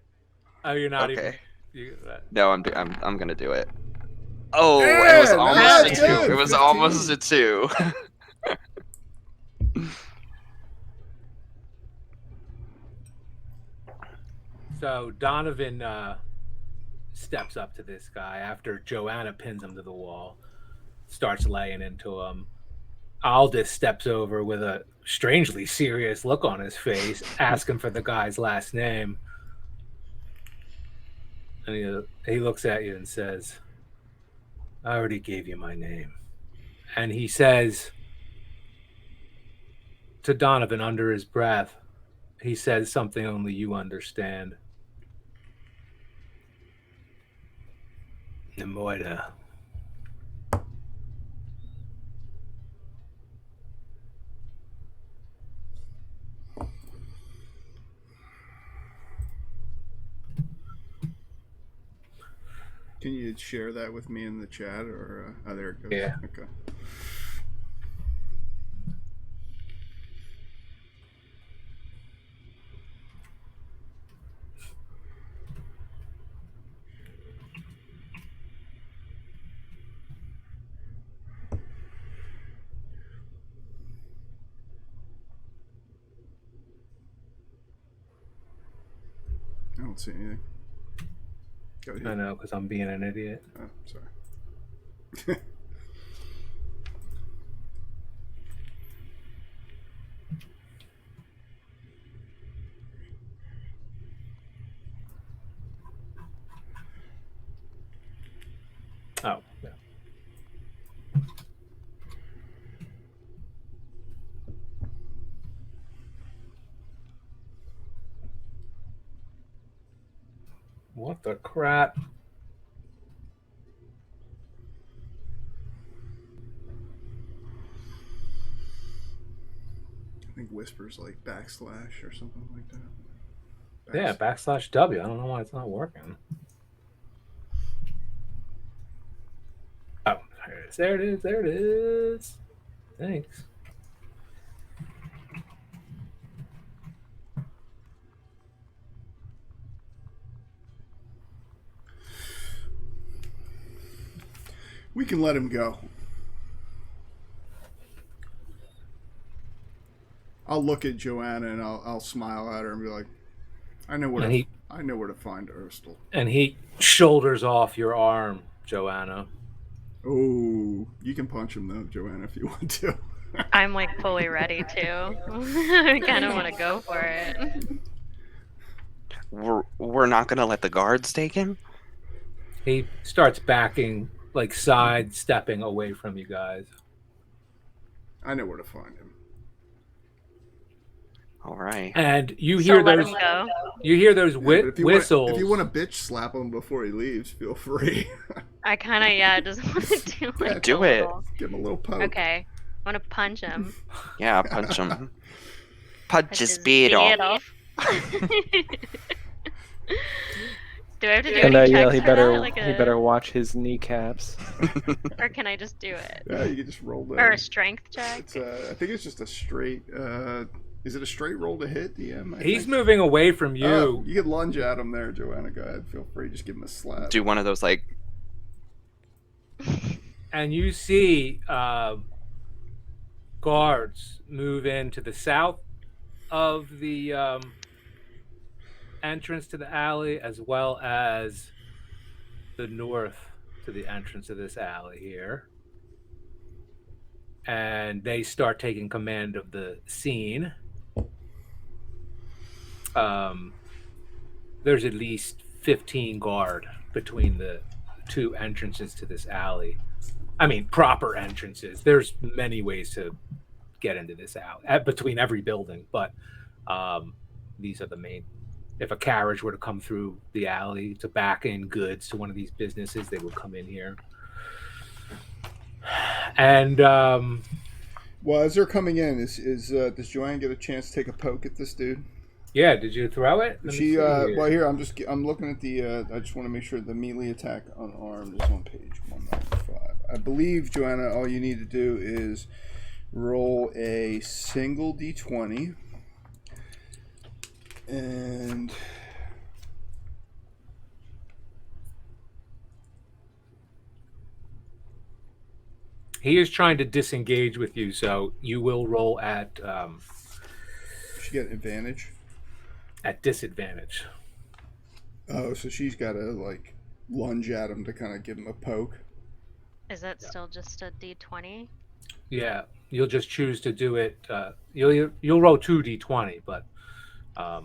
Oh, you're not Okay. even. No, I'm gonna do it. Oh, Yeah, it was almost a good. 2. It was 15. almost a 2. So Donovan steps up to this guy after Joanna pins him to the wall, starts laying into him. Aldous steps over with a strangely serious look on his face, asking for the guy's last name. And he looks at you and says, I already gave you my name. And he says to Donovan under his breath, he says something only you understand. Nemoida. Can you share that with me in the chat, or there it goes. Yeah. Okay. I don't see anything. Go ahead. I know, because I'm being an idiot. Oh, sorry. Oh, yeah. What the crap? I think Whisper's like backslash or something like that. Yeah, /W. I don't know why it's not working. Oh, there it is. There it is. There it is. Thanks. We can let him go. I'll look at Joanna and I'll smile at her and be like, I know where to find Urstel. And he shoulders off your arm, Joanna. Oh, you can punch him though, Joanna, if you want to. I'm like fully ready to. I kind of want to go for it. We're not gonna let the guards take him? He starts backing, like sidestepping away from you guys. I know where to find him. All right. And you hear let those. him go. You hear those whistles. If you want to bitch slap him before he leaves, feel free. I kind of just want to do like Do it. Give him a little poke. Okay, I want to punch him. Yeah, punch him. Punch his beard off. Do I have to do And any yell, checks he for better that? Like he better watch his kneecaps. Or can I just do it? Yeah, you can just roll that. Or a strength check? It's I think it's just a straight. Is it a straight roll to hit, DM? He's moving away from you. You could lunge at him there, Joanna. Go ahead. Feel free. Just give him a slap. Do one of those like. And you see guards move into the south of the entrance to the alley, as well as the north to the entrance of this alley here. And they start taking command of the scene. There's at least 15 guard between the two entrances to this alley. I mean, proper entrances. There's many ways to get into this alley between every building, but these are the main. If a carriage were to come through the alley to back in goods to one of these businesses, they would come in here. And well, as they're coming in, does Joanne get a chance to take a poke at this dude? Yeah, did you throw it? Well, here I'm looking at the. I just want to make sure the melee attack unarmed is on page 195. I believe, Joanna, all you need to do is roll a single d20, and he is trying to disengage with you, so you will roll at. She get advantage. At disadvantage. Oh, so she's got to like lunge at him to kind of give him a poke. Is that still just a d20? Yeah, you'll just choose to do it. You'll roll 2d20, but. Oh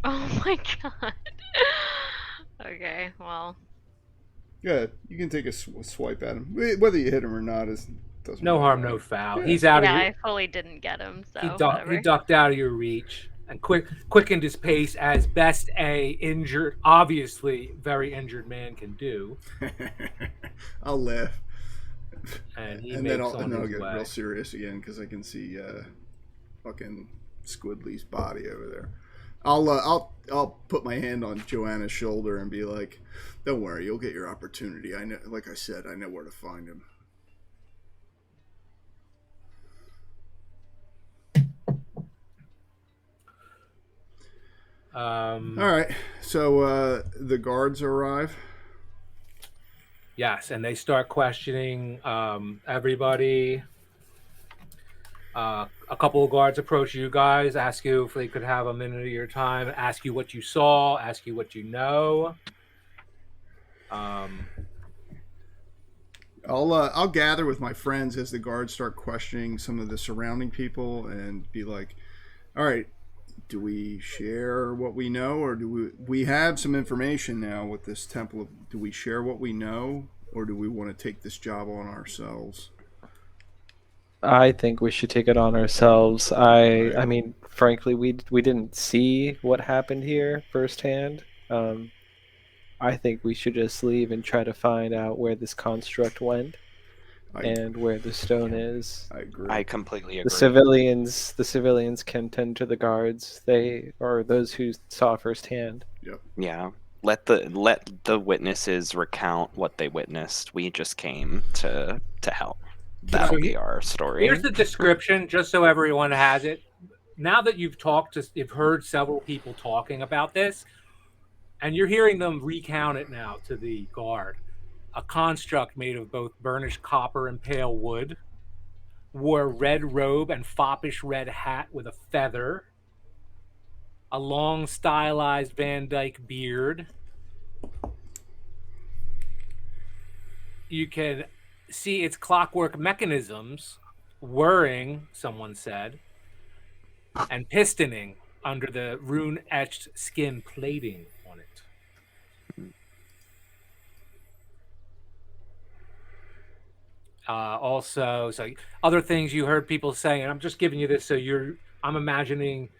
my god. Okay, well. Yeah, you can take a swipe at him. Whether you hit him or not doesn't. No harm, no foul. Yeah. He's out of. Yeah, I fully didn't get him. So he ducked out of your reach and quickened his pace as best obviously very injured man can do. I'll laugh. And then I'll get real serious again because I can see fucking Squidly's body over there. I'll put my hand on Joanna's shoulder and be like, "Don't worry, you'll get your opportunity. I know, like I said, I know where to find him." All right, so the guards arrive. Yes, and they start questioning everybody. A couple of guards approach you guys, ask you if they could have a minute of your time, ask you what you saw, ask you what you know. I'll gather with my friends as the guards start questioning some of the surrounding people and be like, "All right, do we share what we know, or do we have some information now with this temple? Do we share what we know, or do we want to take this job on ourselves?" I think we should take it on ourselves. I mean, frankly, we didn't see what happened here firsthand. I think we should just leave and try to find out where this construct went and where the stone is. I agree. I completely agree. The civilians can tend to the guards. They are those who saw firsthand. Yep. Yeah. Let the witnesses recount what they witnessed. We just came to help. That'll be our story. Here's the description, just so everyone has it. Now that you've heard several people talking about this, and you're hearing them recount it now to the guard. a construct made of both burnished copper and pale wood, wore a red robe and foppish red hat with a feather, a long stylized Van Dyke beard. You can see its clockwork mechanisms whirring, someone said, and pistoning under the rune-etched skin plating on it. Also, so other things you heard people saying, and I'm just giving you this so I'm imagining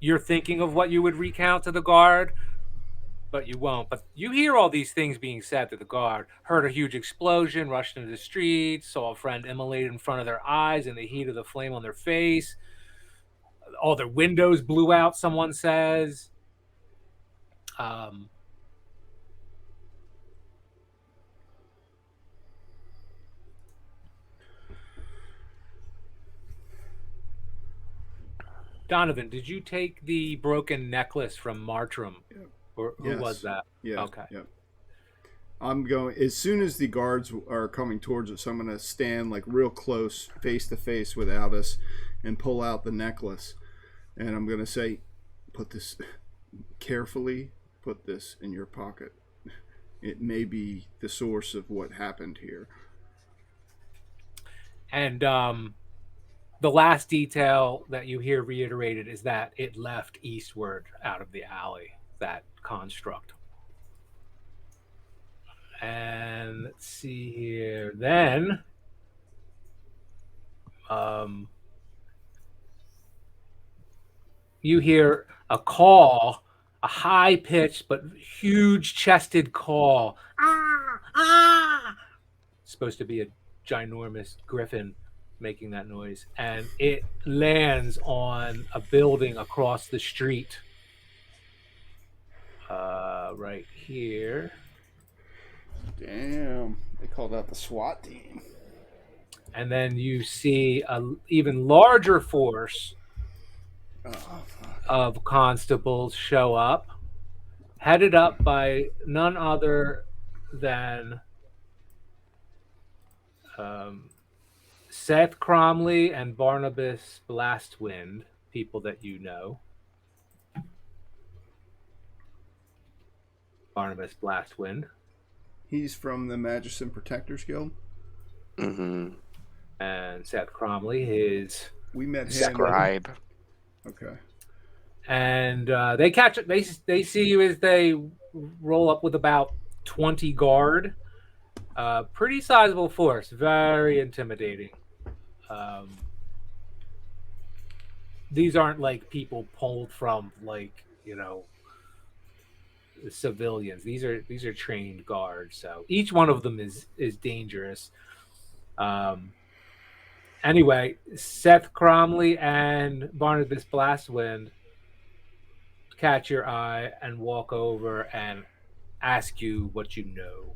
you're thinking of what you would recount to the guard, but you won't. But you hear all these things being said to the guard. Heard a huge explosion, rushed into the streets, saw a friend immolated in front of their eyes in the heat of the flame on their face. All their windows blew out, someone says. Donovan, did you take the broken necklace from Martram? Yep. Or who was that? Yeah. Okay. Yep. I'm going, as soon as the guards are coming towards us, I'm going to stand like real close, face to face with Aldous, and pull out the necklace. And I'm going to say, put this in your pocket. It may be the source of what happened here. And the last detail that you hear reiterated is that it left eastward out of the alley, that construct. And let's see here. Then you hear a call, a high-pitched but huge-chested call. Ah! Ah! It's supposed to be a ginormous griffin making that noise, and it lands on a building across the street. Right here. Damn, they called out the SWAT team. And then you see an even larger force of constables show up, headed up by none other than Seth Cromley and Barnabas Blastwind, people that you know. Barnabas Blastwind. He's from the Magician Protectors Guild. Mm-hmm. And Seth Cromley, we met him. Scribe. Okay. And they catch it. They see you as they roll up with about 20 guard. Pretty sizable force, very intimidating. These aren't like people pulled from civilians. These are trained guards. So each one of them is dangerous. Anyway, Seth Cromley and Barnabas Blastwind catch your eye and walk over and ask you what you know.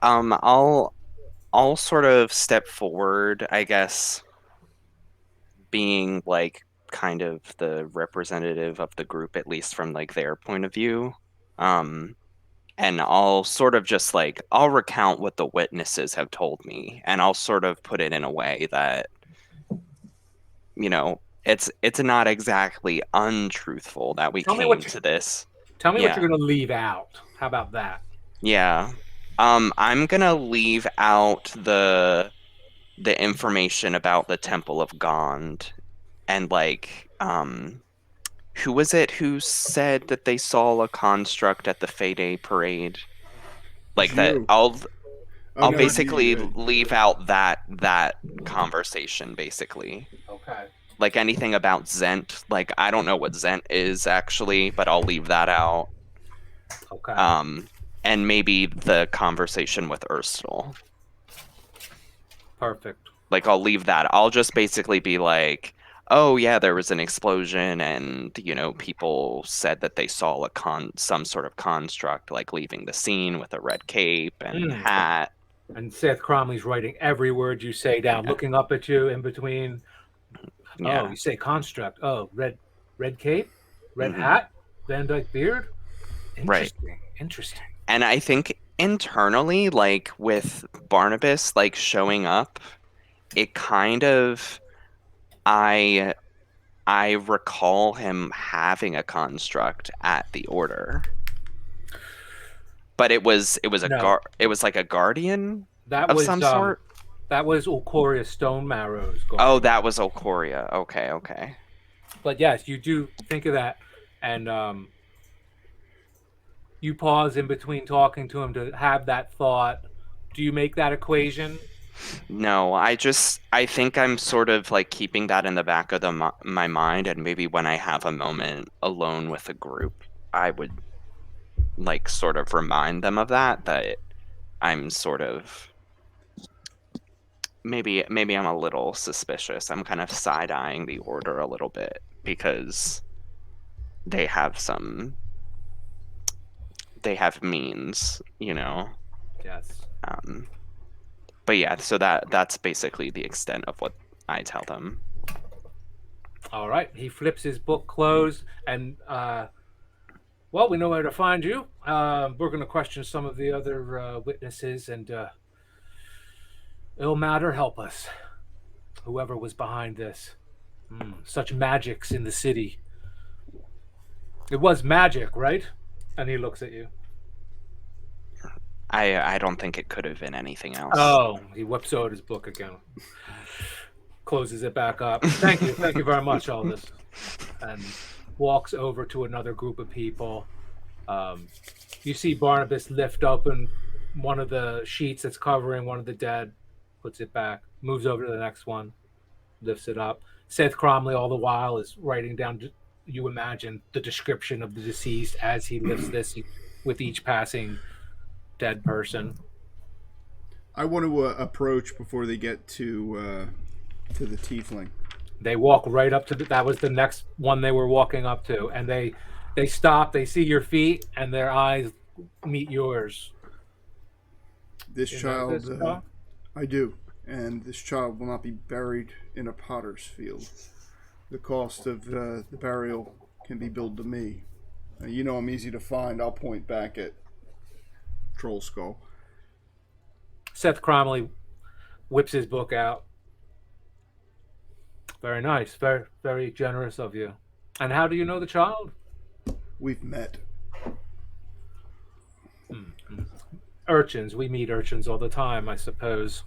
I'll sort of step forward, I guess, being like kind of the representative of the group, at least from like their point of view. And I'll sort of just like, I'll recount what the witnesses have told me, and I'll sort of put it in a way that, it's not exactly untruthful that we came to this. Tell me what you're going to leave out. How about that? Yeah. I'm going to leave out the information about the Temple of Gond, and like, who was it who said that they saw a construct at the Fayday parade? Like that, I'll basically leave out that conversation, basically. Okay. Like anything about Zent, like I don't know what Zent is actually, but I'll leave that out. Okay. And maybe the conversation with Urstel. Perfect. Like I'll leave that. I'll just basically be like, oh yeah, there was an explosion, and people said that they saw some sort of construct like leaving the scene with a red cape and hat. And Seth Cromley's writing every word you say down, looking up at you in between. Yeah. Oh, you say construct. Oh, red cape, red hat, Van Dyke beard. Interesting. And I think internally, like with Barnabas like showing up, it kind of I recall him having a construct at the order. But it was No. it was like a guardian That of was some sort. Ulcoria Stone Marrow's Oh, guardian. that was Olcoria. Okay. But yes, you do think of that, and you pause in between talking to him to have that thought. Do you make that equation? No, I think I'm sort of like keeping that in the back of my mind, and maybe when I have a moment alone with a group, I would like sort of remind them of that I'm sort of maybe I'm a little suspicious. I'm kind of side-eyeing the order a little bit because they have means, you know. Yes. But yeah, so that's basically the extent of what I tell them. All right. He flips his book closed, and well, we know where to find you. We're going to question some of the other witnesses, and it'll matter. Help us, whoever was behind this. Such magics in the city. It was magic, right? And he looks at you. I don't think it could have been anything else. Oh, he whips out his book again, closes it back up. Thank you very much, Aldous, and walks over to another group of people. You see Barnabas lift open one of the sheets that's covering one of the dead, puts it back, moves over to the next one, lifts it up. Seth Cromley, all the while, is writing down, you imagine, the description of the deceased as he lifts this with each passing dead person. I want to approach before they get to the tiefling. They walk right up to that was the next one they were walking up to, and they stop. They see your feet, and their eyes meet yours. This child, I do, and this child will not be buried in a potter's field. The cost of the burial can be billed to me. You know I'm easy to find. I'll point back at Troll Skull. Seth Cromley whips his book out. Very nice. Very, very generous of you. And how do you know the child? We've met. Urchins. We meet urchins all the time, I suppose.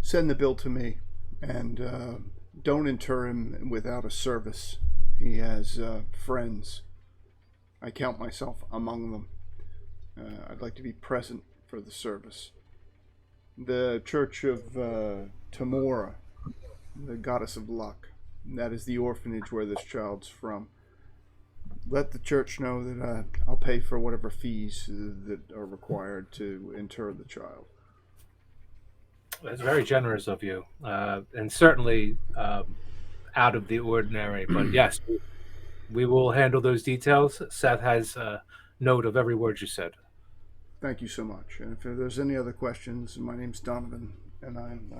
Send the bill to me, and don't inter him without a service. He has friends. I count myself among them. I'd like to be present for the service. The Church of Tamora, the goddess of luck. That is the orphanage where this child's from. Let the church know that I'll pay for whatever fees that are required to inter the child. That's very generous of you, and certainly out of the ordinary. But yes, we will handle those details. Seth has a note of every word you said. Thank you so much. And if there's any other questions, my name's Donovan, and I'm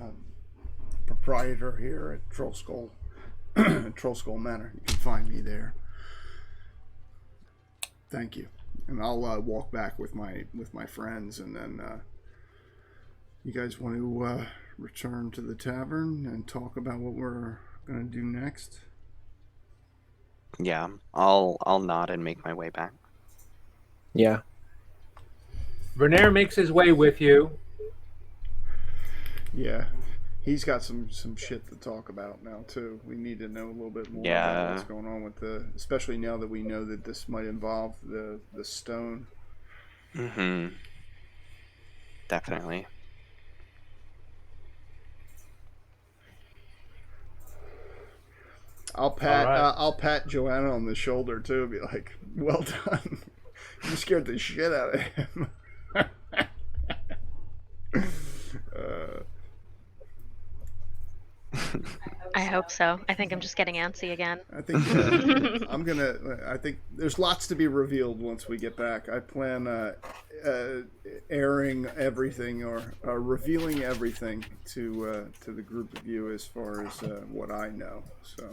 proprietor here at Troll Skull Manor. You can find me there. Thank you. And I'll walk back with my friends, and then you guys want to return to the tavern and talk about what we're gonna do next? Yeah, I'll nod and make my way back. Yeah. Vernier makes his way with you. Yeah. He's got some shit to talk about now too. We need to know a little bit more about what's going on with especially now that we know that this might involve the stone. Mm-hmm. Definitely. I'll pat Joanna on the shoulder too and be like, well done. You scared the shit out of him. I hope so. I think I'm just getting antsy again. I think I think there's lots to be revealed once we get back. I plan airing everything or revealing everything to the group of you as far as what I know. So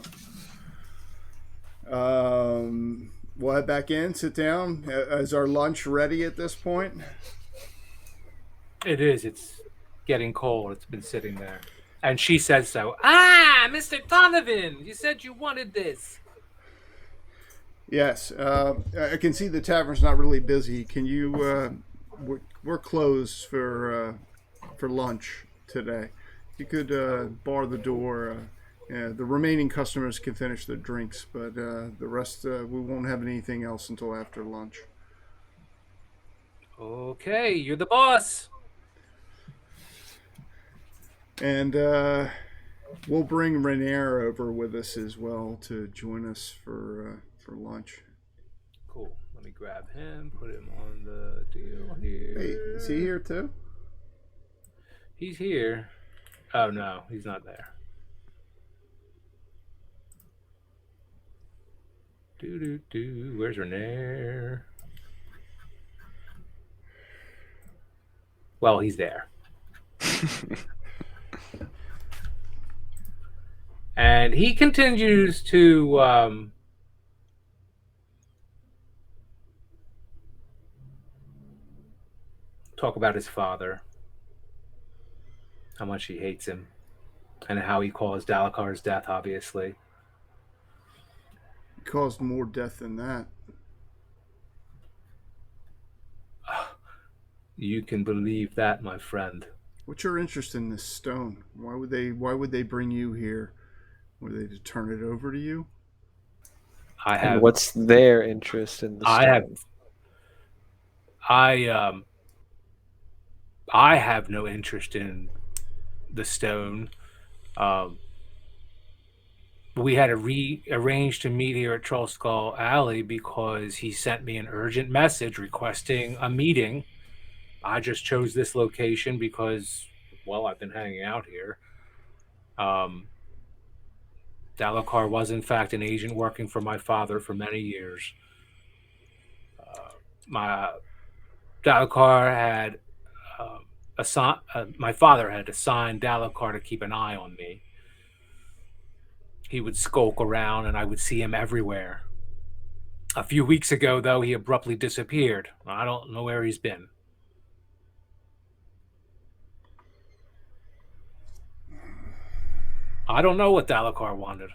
We'll head back in, sit down. Is our lunch ready at this point? It is. It's getting cold. It's been sitting there. And she says so. Ah, Mr. Donovan, you said you wanted this. Yes. I can see the tavern's not really busy. Can you? We're closed for lunch today. If you could bar the door. The remaining customers can finish their drinks, but the rest we won't have anything else until after lunch. Okay, you're the boss. And we'll bring Rainier over with us as well to join us for lunch. Cool. Let me grab him, put him on the deal here. Hey, is he here too? He's here. Oh no, he's not there. Where's Rainier? Well, he's there. And he continues to talk about his father, how much he hates him, and how he caused Dalakar's death, obviously. He caused more death than that. You can believe that, my friend. What's your interest in this stone? Why would they bring you here? Were they to turn it over to you? And what's their interest in the stone? I have no interest in the stone. We had to rearrange to meet here at Trollskull Alley because he sent me an urgent message requesting a meeting. I just chose this location because, well, I've been hanging out here. Dalakar was, in fact, an agent working for my father for many years. Dalakar had my father had assigned Dalakar to keep an eye on me. He would skulk around, and I would see him everywhere. A few weeks ago, though, he abruptly disappeared. I don't know where he's been. I don't know what Dalakar wanted.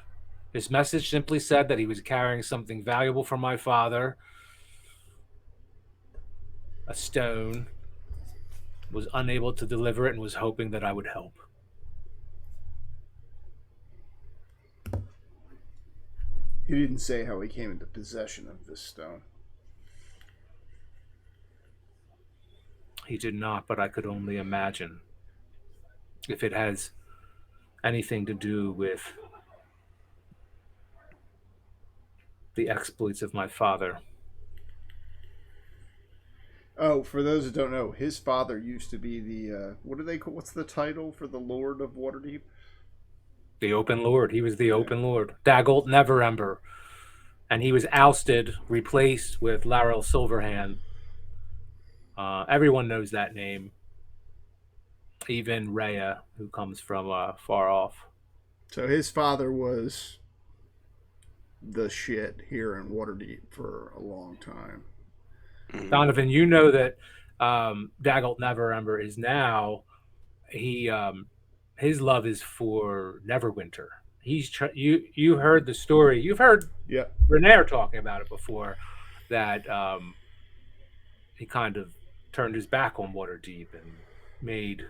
His message simply said that he was carrying something valuable from my father, a stone, was unable to deliver it, and was hoping that I would help. He didn't say how he came into possession of this stone. He did not, but I could only imagine if it has anything to do with the exploits of my father. Oh, for those that don't know, his father used to be the what do they call? What's the title for the Lord of Waterdeep? The Open Lord. He was the Open Lord. Dagult Neverember. And he was ousted, replaced with Laurel Silverhand. Everyone knows that name. Even Rhea, who comes from far off. So his father was the shit here in Waterdeep for a long time. Donovan, you know that Dagult Neverember is now his love is for Neverwinter. You heard the story. You've heard Rainier talking about it before, that he kind of turned his back on Waterdeep and made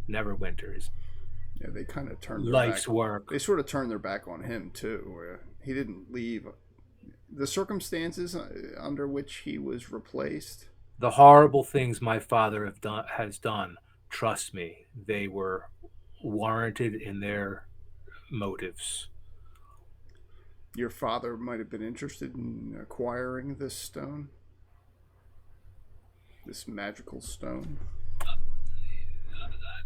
Neverwinter's they kind of turned life's their back. work. They sort of turned their back on him too. He didn't leave. The circumstances under which he was replaced. The horrible things my father has done, trust me, they were warranted in their motives. Your father might have been interested in acquiring this stone? This magical stone?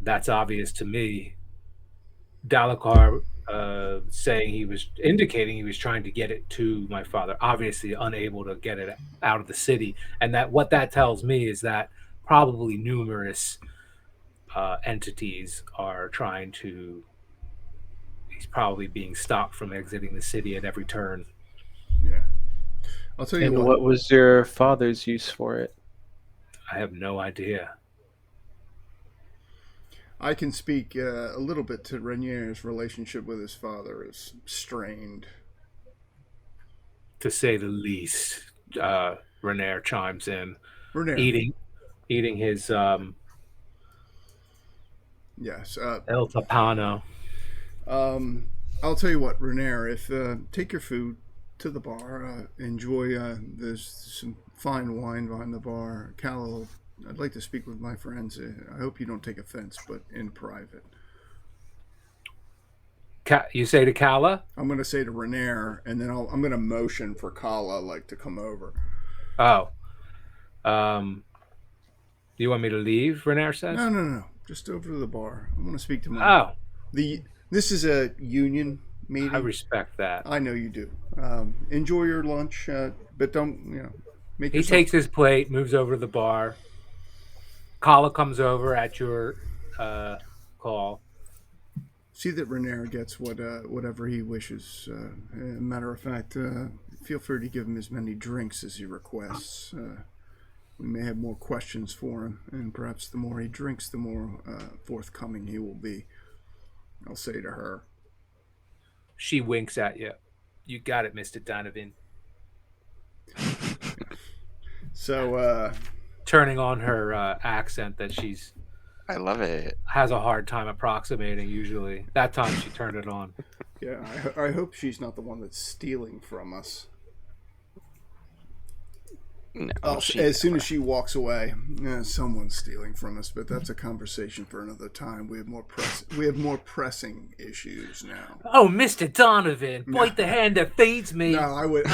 That's obvious to me. Dalakar indicating he was trying to get it to my father, obviously unable to get it out of the city. And that what that tells me is that probably numerous entities are trying to He's probably being stopped from exiting the city at every turn. Yeah. I'll tell you And what. what was your father's use for it? I have no idea. I can speak a little bit to Renier's relationship with his father is strained. To say the least. Renair chimes in, Renier. eating his Yes. El Tapano. I'll tell you what, Renier. If take your food to the bar, enjoy. There's some fine wine behind the bar. Cal, I'd like to speak with my friends. I hope you don't take offense, but in private. You say to Kala? I'm going to say to Renier, and then I'm going to motion for Kala to come over. Oh. You want me to leave, Renair says? No. Just over to the bar. I want to speak to my... This is a union meeting. I respect that. I know you do. Enjoy your lunch, but don't, make He yourself... takes his plate, moves over to the bar. Kala comes over at your call. See that Renier gets whatever he wishes. Matter of fact, feel free to give him as many drinks as he requests. We may have more questions for him, and perhaps the more he drinks, the more forthcoming he will be. I'll say to her. She winks at you. You got it, Mr. Donovan. So, turning on her accent that she's... I love it. Has a hard time approximating usually. That time she turned it on. Yeah, I hope she's not the one that's stealing from us. No, as soon as she walks away, someone's stealing from us, but that's a conversation for another time. We have more pressing issues now. Oh, Mr. Donovan, bite the hand that feeds me. No, I would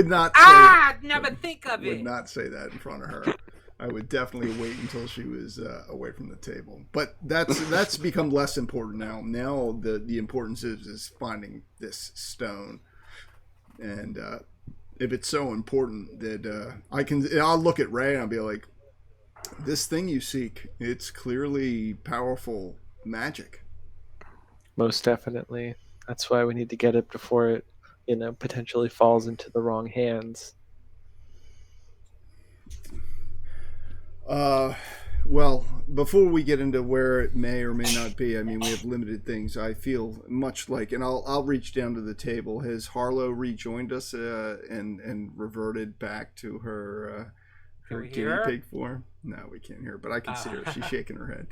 not say never think of it. Would not say that in front of her. I would definitely wait until she was away from the table. But that's become less important now. Now the importance is finding this stone. And if it's so important that I'll look at Ray and I'll be like, this thing you seek, it's clearly powerful magic. Most definitely. That's why we need to get it before it, potentially falls into the wrong hands. Well, before we get into where it may or may not be, I mean, we have limited things. I feel much like, and I'll reach down to the table. Has Harlow rejoined us and reverted back to her guinea pig form? No, we can't hear her, but I can see her. She's shaking her head.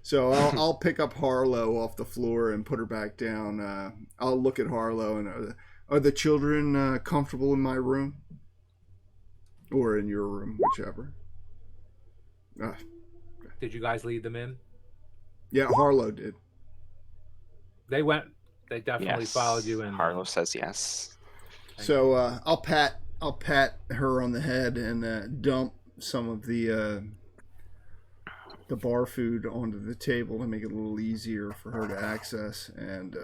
So I'll pick up Harlow off the floor and put her back down. I'll look at Harlow and are the children comfortable in my room? Or in your room, whichever. Did you guys lead them in? Yeah, Harlow did. They definitely followed you in. Harlow says yes. So I'll pat her on the head and dump some of the bar food onto the table to make it a little easier for her to access. And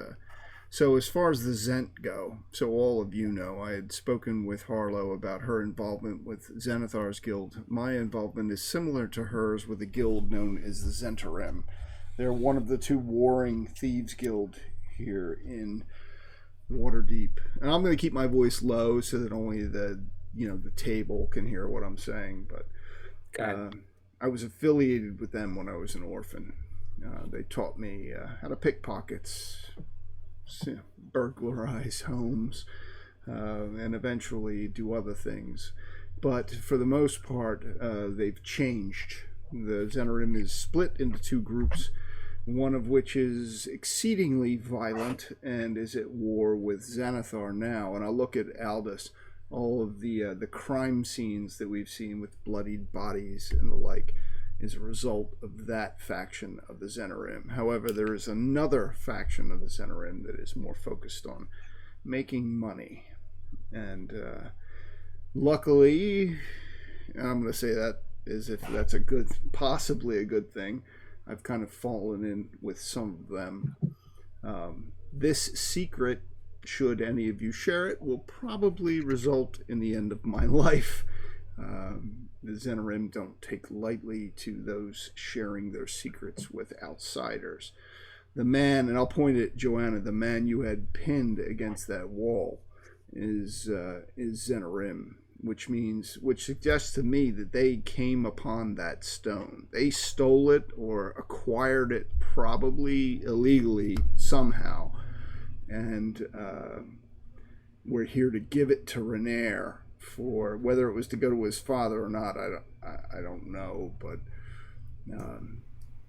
so as far as the Zent go, so all of you know, I had spoken with Harlow about her involvement with Xanathar's guild. My involvement is similar to hers with a guild known as the Zentarim. They're one of the two warring thieves guild here in Waterdeep. And I'm going to keep my voice low so that only the table can hear what I'm saying. But I was affiliated with them when I was an orphan. They taught me how to pick pockets, burglarize homes, and eventually do other things. But for the most part, they've changed. The Zentarim is split into two groups, one of which is exceedingly violent and is at war with Xanathar now. And I look at Aldous, all of the crime scenes that we've seen with bloodied bodies and the like is a result of that faction of the Zentarim. However, there is another faction of the Zentarim that is more focused on making money. And luckily, and I'm going to say that as if that's possibly a good thing, I've kind of fallen in with some of them. This secret, should any of you share it, will probably result in the end of my life. The Zentarim don't take lightly to those sharing their secrets with outsiders. The man, and I'll point at Joanna, the man you had pinned against that wall is Zenarim, which suggests to me that they came upon that stone. They stole it or acquired it, probably illegally somehow, and we're here to give it to Renair. For whether it was to go to his father or not, I don't know, but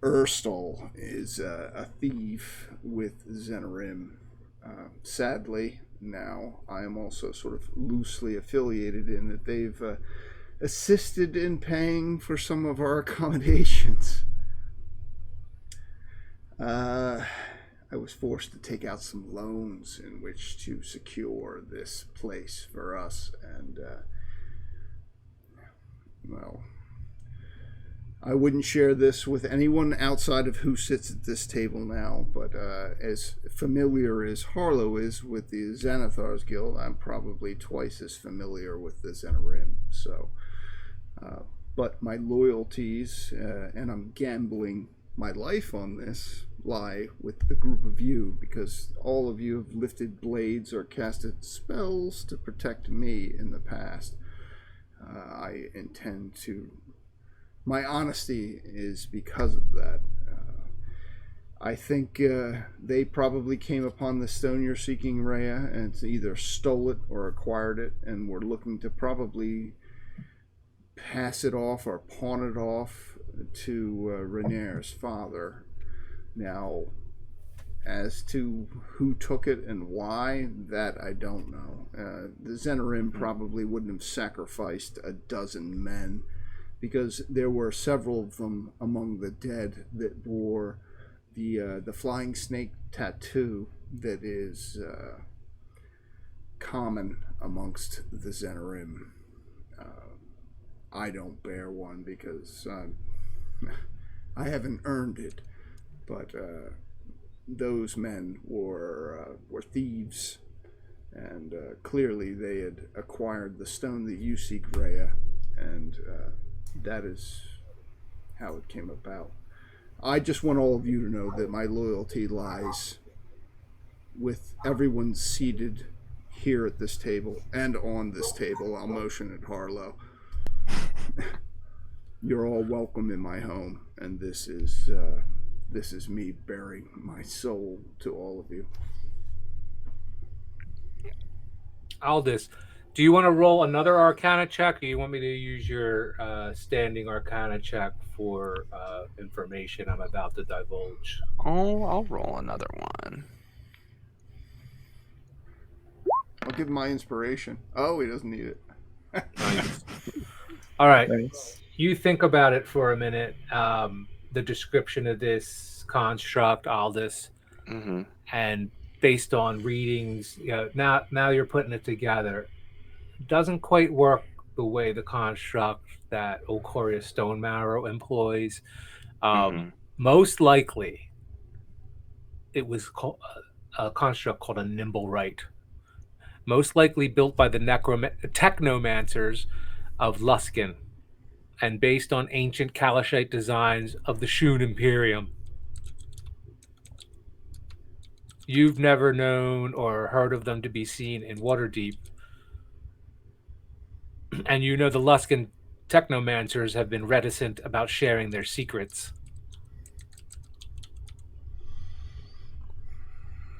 Erstal is a thief with Zenarim. Sadly, now I am also sort of loosely affiliated in that they've assisted in paying for some of our accommodations. I was forced to take out some loans in which to secure this place for us, and well, I wouldn't share this with anyone outside of who sits at this table now, but as familiar as Harlow is with the Xanathar's Guild, I'm probably twice as familiar with the Zenarim. So, but my loyalties, and I'm gambling my life on this, lie with the group of you, because all of you have lifted blades or casted spells to protect me in the past. I intend to... My honesty is because of that. I think they probably came upon the stone you're seeking, Rhea, and either stole it or acquired it, and were looking to probably pass it off or pawn it off to Renair's father. Now, as to who took it and why, that I don't know. The Zenarim probably wouldn't have sacrificed a dozen men, because there were several of them among the dead that bore the flying snake tattoo that is common amongst the Zenarim. I don't bear one because I haven't earned it. But those men were thieves, and clearly they had acquired the stone that you seek, Rhea, and that is how it came about. I just want all of you to know that my loyalty lies with everyone seated here at this table and on this table. I'll motion at Harlow. You're all welcome in my home, and this is me bearing my soul to all of you. Aldous, do you want to roll another Arcana check, or do you want me to use your standing Arcana check for information I'm about to divulge? I'll roll another one. I'll give him my inspiration. Oh, he doesn't need it. Nice. All right. Nice. You think about it for a minute. The description of this construct, Aldous, Mm-hmm. and based on readings, now you're putting it together. Doesn't quite work the way the construct that Ocoria Stone Marrow employs. Most likely, it was a construct called a nimble right. Most likely built by the technomancers of Luskan, and based on ancient Kalashite designs of the Shun Imperium. You've never known or heard of them to be seen in Waterdeep. And you know the Luskan technomancers have been reticent about sharing their secrets.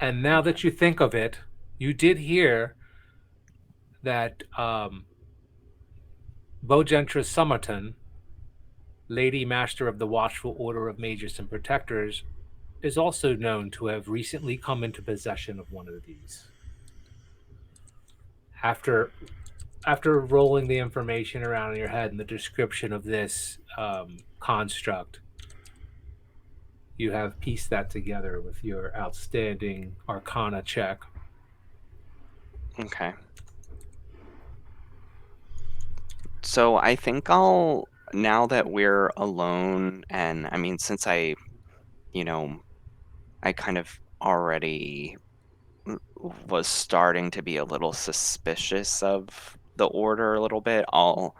And now that you think of it, you did hear that Bogentra Summerton, Lady Master of the Watchful Order of Mages and Protectors, is also known to have recently come into possession of one of these. After rolling the information around in your head and the description of this construct, you have pieced that together with your outstanding Arcana check. Okay. So I think now that we're alone, and I mean, since I kind of already was starting to be a little suspicious of the order a little bit, I'll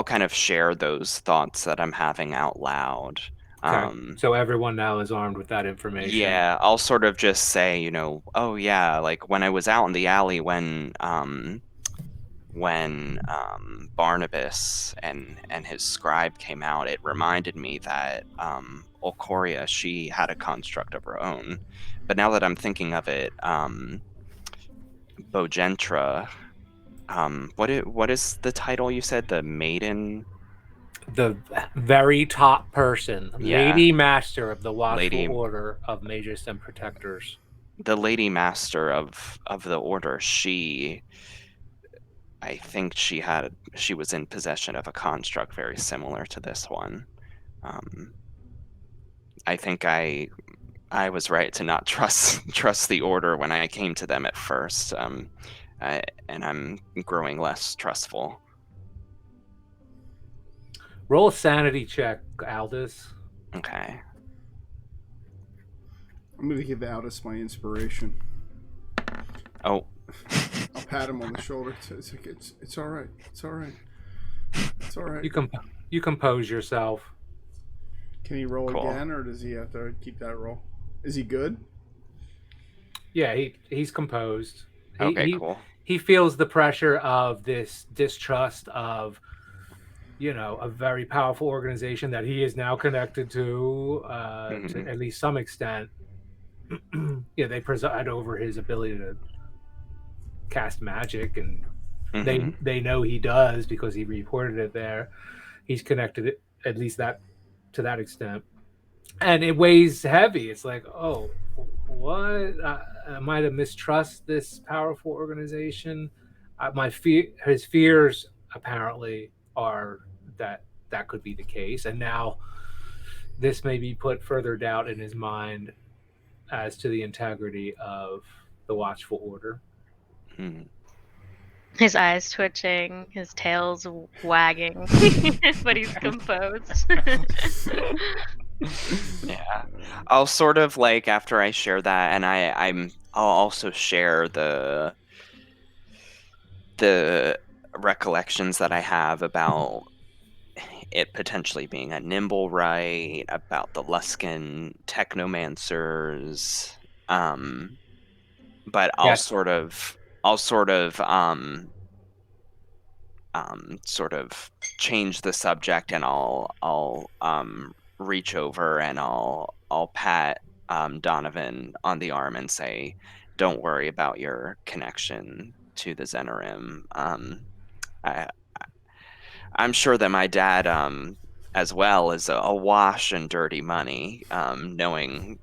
kind of share those thoughts that I'm having out loud. Okay. So everyone now is armed with that information. Yeah, I'll sort of just say, oh yeah, like when I was out in the alley when Barnabas and his scribe came out, it reminded me that Olcoria, she had a construct of her own. But now that I'm thinking of it, Bogentra, what is the title you said? The maiden? The very top person, Yeah, Lady Master of the Watchful lady, Order of Mages and Protectors. the lady master of the order. I think she was in possession of a construct very similar to this one. Um, I think I was right to not trust the order when I came to them at first. And I'm growing less trustful. Roll a sanity check, Aldous. Okay. I'm going to give Aldous my inspiration. Oh. I'll pat him on the shoulder. It's all right. It's all right. It's all right. You compose yourself. Can he roll Cool. again, or does he have to keep that roll? Is he good? Yeah, he's composed. Cool. He feels the pressure of this distrust of, a very powerful organization that he is now connected to at least some extent. They preside over his ability to cast magic, and they know he does because he reported it there. He's connected at least to that extent, and it weighs heavy. It's like, oh, what? Am I to mistrust this powerful organization? His fears apparently are that could be the case, and now this may be put further doubt in his mind as to the integrity of the Watchful Order. His eyes twitching, his tail's wagging, but he's composed. Yeah, I'll sort of like after I share that, and I'll also share the recollections that I have about it potentially being a nimble right, about the Luskan technomancers, but I'll Yes. sort of sort of change the subject, and I'll reach over and I'll pat Donovan on the arm and say, "Don't worry about your connection to the Zenorim. I'm sure that my dad, as well, is awash in dirty money. Knowing,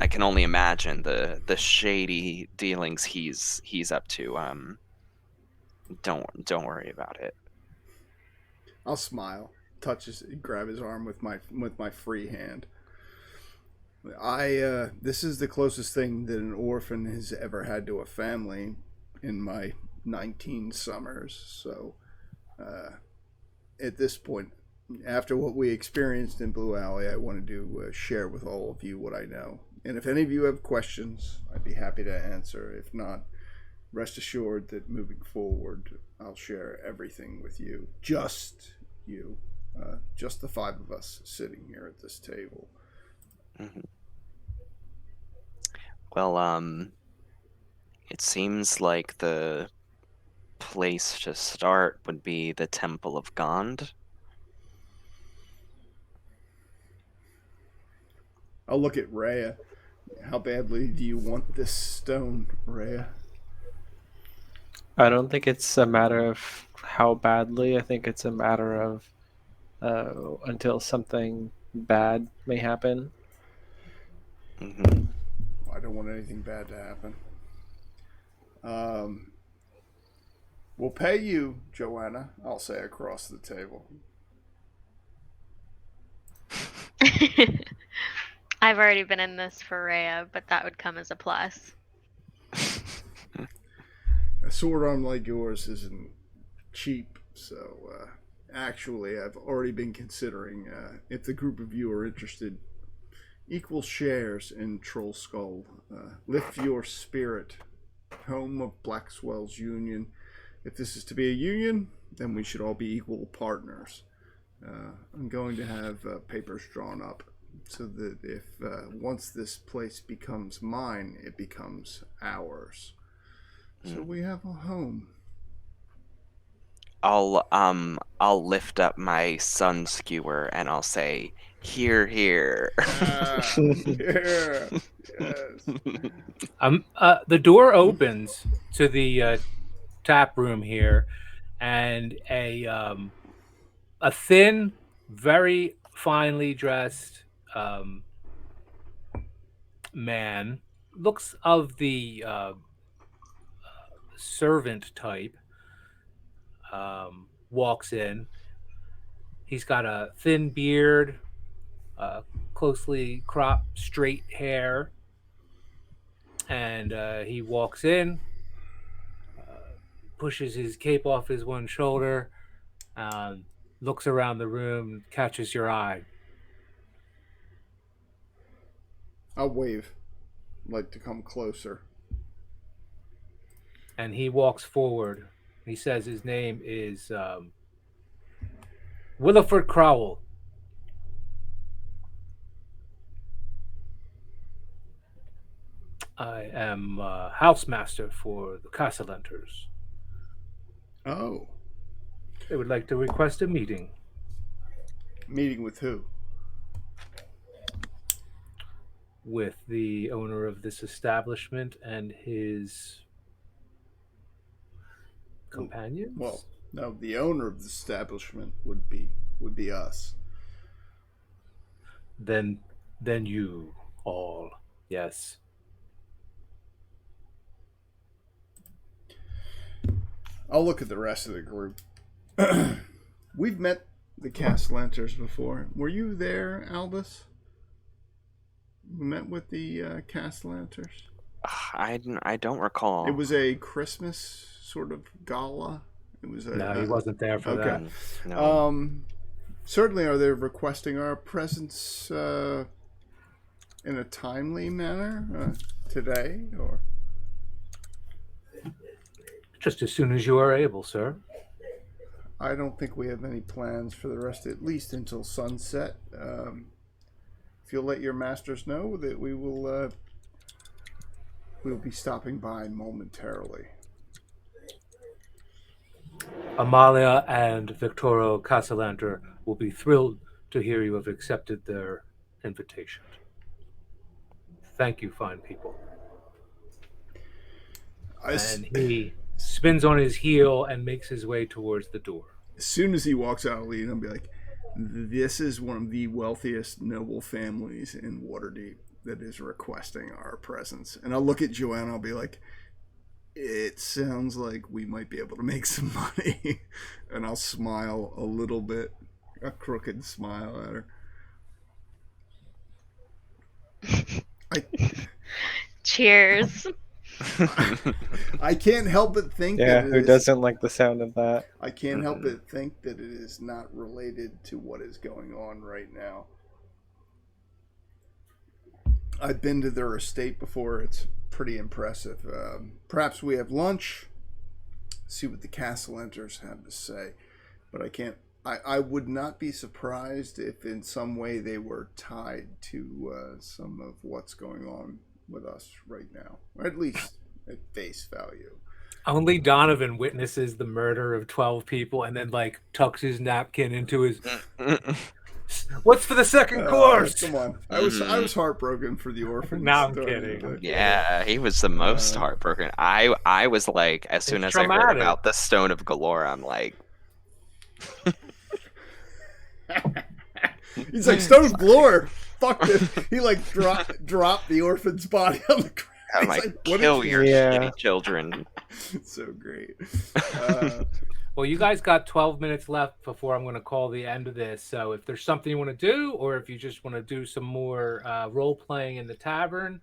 I can only imagine the shady dealings he's up to. Don't worry about it." I'll smile, grab his arm with my free hand. This is the closest thing that an orphan has ever had to a family in my 19 summers. So, at this point, after what we experienced in Blue Alley, I wanted to share with all of you what I know. And if any of you have questions, I'd be happy to answer. If not, rest assured that moving forward, I'll share everything with you. Just you. Just the five of us sitting here at this table. Well, it seems like the place to start would be the Temple of Gond. I'll look at Rhea. How badly do you want this stone, Rhea? I don't think it's a matter of how badly. I think it's a matter of until something bad may happen. I don't want anything bad to happen. We'll pay you, Joanna, I'll say across the table. I've already been in this for Rhea, but that would come as a plus. A sword arm like yours isn't cheap, so actually I've already been considering if the group of you are interested, equal shares in Troll Skull. Lift your spirit, home of Blackwell's union. If this is to be a union, then we should all be equal partners. I'm going to have papers drawn up so that if once this place becomes mine, it becomes ours. So we have a home. I'll lift up my sun skewer and I'll say, "Here, here." Yeah. Yes. The door opens to the tap room here, and a thin, very finely dressed man, looks of the servant type, walks in. He's got a thin beard, closely cropped, straight hair, and he walks in, pushes his cape off his one shoulder, looks around the room, catches your eye. I'll wave. Like to come closer. And he walks forward. He says his name is Williford Crowell. I am housemaster for the Castellanters. Oh. They would like to request a meeting. Meeting with who? With the owner of this establishment and his companions. Well, no, the owner of the establishment would be us. Then you all, yes. I'll look at the rest of the group. We've met the Castellanters before. Were you there, Albus? We met with the Castellanters. I don't recall. It was a Christmas sort of gala. It was a, No, he wasn't there for okay. that. No. Certainly, are they requesting our presence in a timely manner today, or Just as soon as you are able, sir. I don't think we have any plans for the rest, at least until sunset. If you'll let your masters know that we will, we'll be stopping by momentarily. Amalia and Victorio Castellanter will be thrilled to hear you have accepted their invitation. Thank you, fine people. And he spins on his heel and makes his way towards the door. As soon as he walks out, I'll lead him and be like, this is one of the wealthiest noble families in Waterdeep that is requesting our presence. And I'll look at Joanna, I'll be like, it sounds like we might be able to make some money. And I'll smile a little bit, a crooked smile at her. Cheers. I can't help but think Yeah, that who doesn't like the sound of that? I can't help but think that it is not related to what is going on right now. I've been to their estate before. It's pretty impressive. Perhaps we have lunch, see what the Castellanters have to say. But I can't. I would not be surprised if in some way they were tied to some of what's going on with us right now, or at least at face value. Only Donovan witnesses the murder of 12 people and then like tucks his napkin into his what's for the second course? Come on. I was heartbroken for the orphans. No, I'm kidding. Yeah, he was the most heartbroken. I was like, as soon as I heard about the Stone of Galore, I'm like, he's like, Stone of Galore. Fuck this. He like dropped the orphan's body on the ground. I'm like, kill your shitty children. It's so great. Well, you guys got 12 minutes left before I'm going to call the end of this. So if there's something you want to do, or if you just want to do some more role playing in the tavern,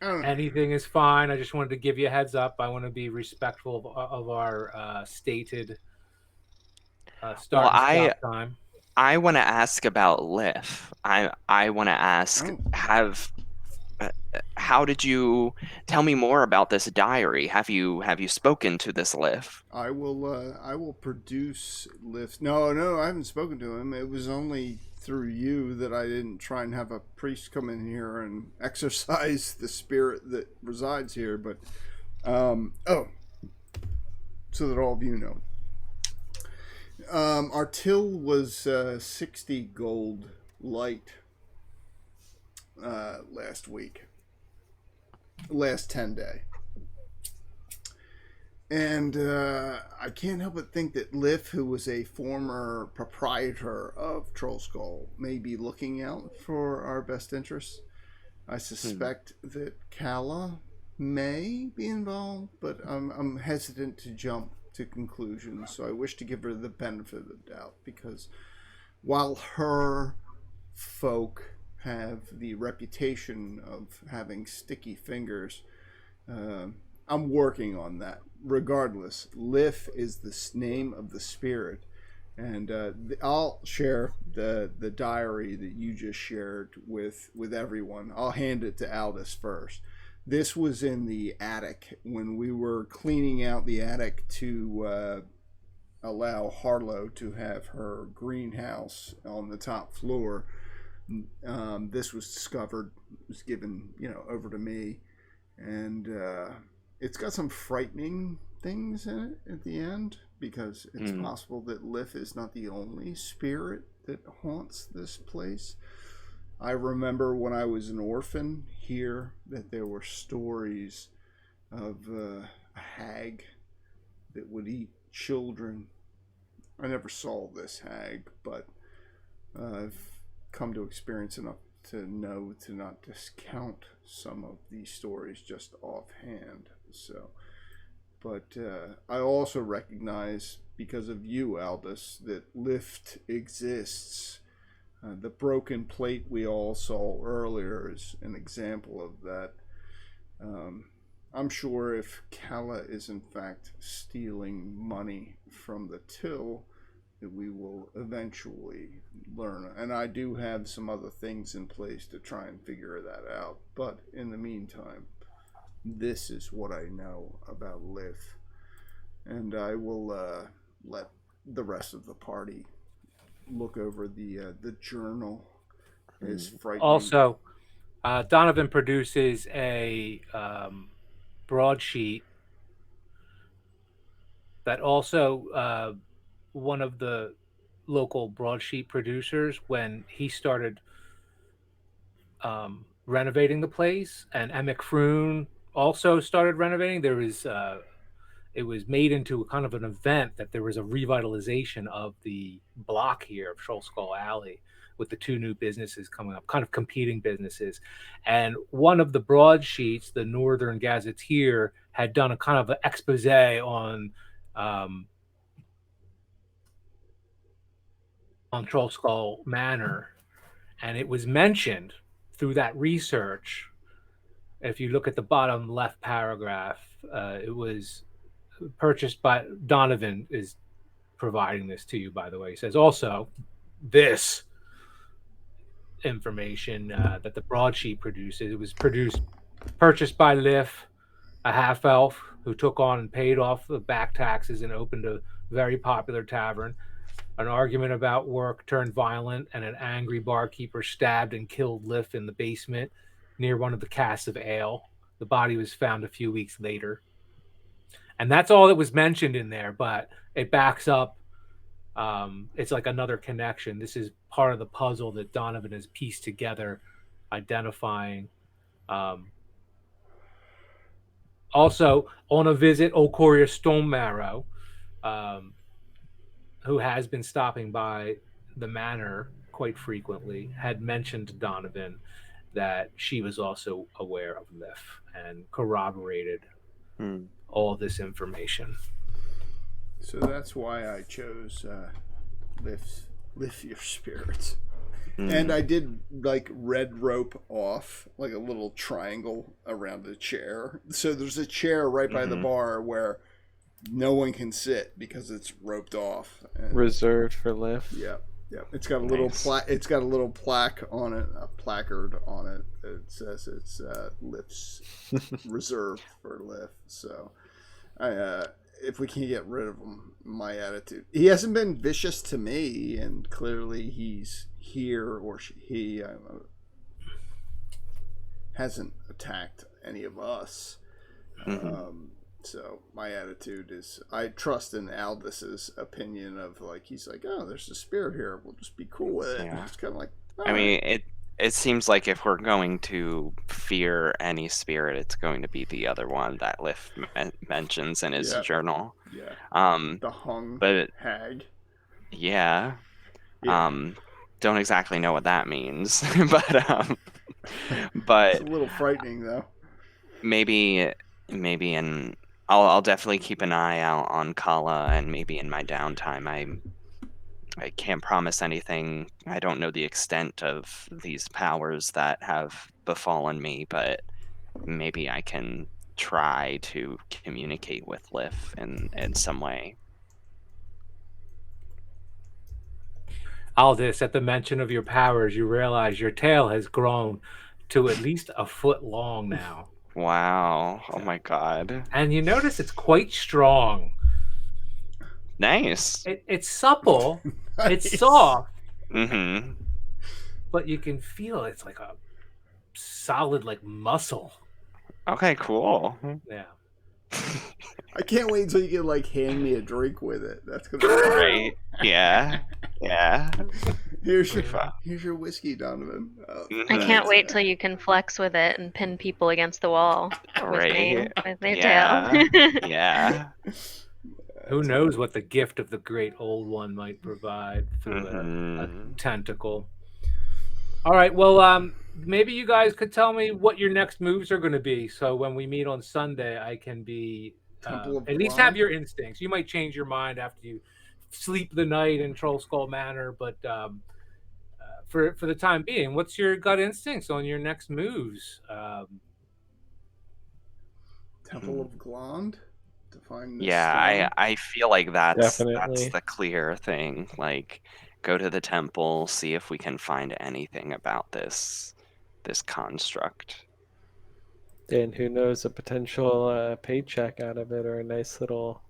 anything is fine. I just wanted to give you a heads up. I want to be respectful of our stated start and stop time. I want to ask about Liff. I want to ask, how did you tell me more about this diary? Have you spoken to this Liff? I will produce Liff. No, I haven't spoken to him. It was only through you that I didn't try and have a priest come in here and exorcise the spirit that resides here. But so that all of you know, our till was 60 gold light last 10 day. And I can't help but think that Liff, who was a former proprietor of Troll Skull, may be looking out for our best interests. I suspect that Kala may be involved, but I'm hesitant to jump to conclusions. So I wish to give her the benefit of the doubt, because while her folk have the reputation of having sticky fingers, I'm working on that. Regardless, Liff is the name of the spirit, and I'll share the diary that you just shared with everyone. I'll hand it to Aldous first. This was in the attic when we were cleaning out the attic to allow Harlow to have her greenhouse on the top floor. This was discovered, was given over to me, and it's got some frightening things in it at the end, because it's possible that Liff is not the only spirit that haunts this place. I remember when I was an orphan here that there were stories of a hag that would eat children. I never saw this hag, but I've come to experience enough to know to not discount some of these stories just offhand. So, but I also recognize, because of you, Aldous, that Lift exists. The broken plate we all saw earlier is an example of that. I'm sure if Kala is in fact stealing money from the till, that we will eventually learn. And I do have some other things in place to try and figure that out. But in the meantime, this is what I know about Liff. And I will let the rest of the party look over the journal. Is frightening. Also, Donovan produces a broadsheet that also one of the local broadsheet producers, when he started renovating the place, and Emic Froon also started renovating. There was it was made into a kind of an event that there was a revitalization of the block here of Troll Skull Alley, with the two new businesses coming up, kind of competing businesses. And one of the broadsheets, the Northern Gazetteer, had done a kind of an expose on Troll Skull Manor, and it was mentioned through that research. If you look at the bottom left paragraph, it was purchased by Donovan is providing this to you, by the way. He says also this information that the broadsheet produces. It was purchased by Liff, a half elf who took on and paid off the back taxes and opened a very popular tavern. An argument about work turned violent, and an angry barkeeper stabbed and killed Liff in the basement near one of the casks of ale. The body was found a few weeks later. And that's all that was mentioned in there, but it backs up. It's like another connection. This is part of the puzzle that Donovan has pieced together, identifying. Also, on a visit, Okoria Stonemarrow, who has been stopping by the manor quite frequently, had mentioned to Donovan that she was also aware of Liff and corroborated all this information. So that's why I chose Lift Your Spirits. And I did like red rope off like a little triangle around the chair. So there's a chair right by the bar where no one can sit because it's roped off. And reserved for Lift. Yeah. It's got a little it's got a little plaque on it, a placard on it that says it's Lift's reserved for Lift. So if we can get rid of him, my attitude. He hasn't been vicious to me, and clearly he's here, or he hasn't attacked any of us. So my attitude is, I trust in Aldis's opinion of like, he's like, oh, there's a spirit here. We'll just be cool with it. Yeah. It's kind of like, I mean, it seems like if we're going to fear any spirit, it's going to be the other one that Liff mentions in his journal. Yeah. Um, the hung but hag. yeah. Yeah. Don't exactly know what that means, but It's a little frightening though. maybe in I'll definitely keep an eye out on Kala, and maybe in my downtime I can't promise anything. I don't know the extent of these powers that have befallen me, but maybe I can try to communicate with Liff in some way. Aldous, at the mention of your powers, you realize your tail has grown to at least a foot long now. Wow. Oh my god. And you notice it's quite strong. Nice. It's supple. Nice. It's soft. Mm-hmm. But you can feel it's like a solid like muscle. Okay, cool. Yeah. I can't wait until you can like hand me a drink with it. That's gonna be Right. Yeah. Yeah. Here's your whiskey, Donovan. I can't wait till you can flex with it and pin people against the wall with me, Right. with their Yeah. tail. Yeah. Who knows what the gift of the great old one might provide through a tentacle. All right, well, maybe you guys could tell me what your next moves are going to be, so when we meet on Sunday, I can be at least have your instincts. You might change your mind after you sleep the night in Troll Skull Manor, but for the time being, what's your gut instincts on your next moves? Temple of Glond to find this Yeah, I feel like that's Definitely. the clear thing. Like, go to the temple, see if we can find anything about this construct. And who knows, a potential paycheck out of it, or a nice little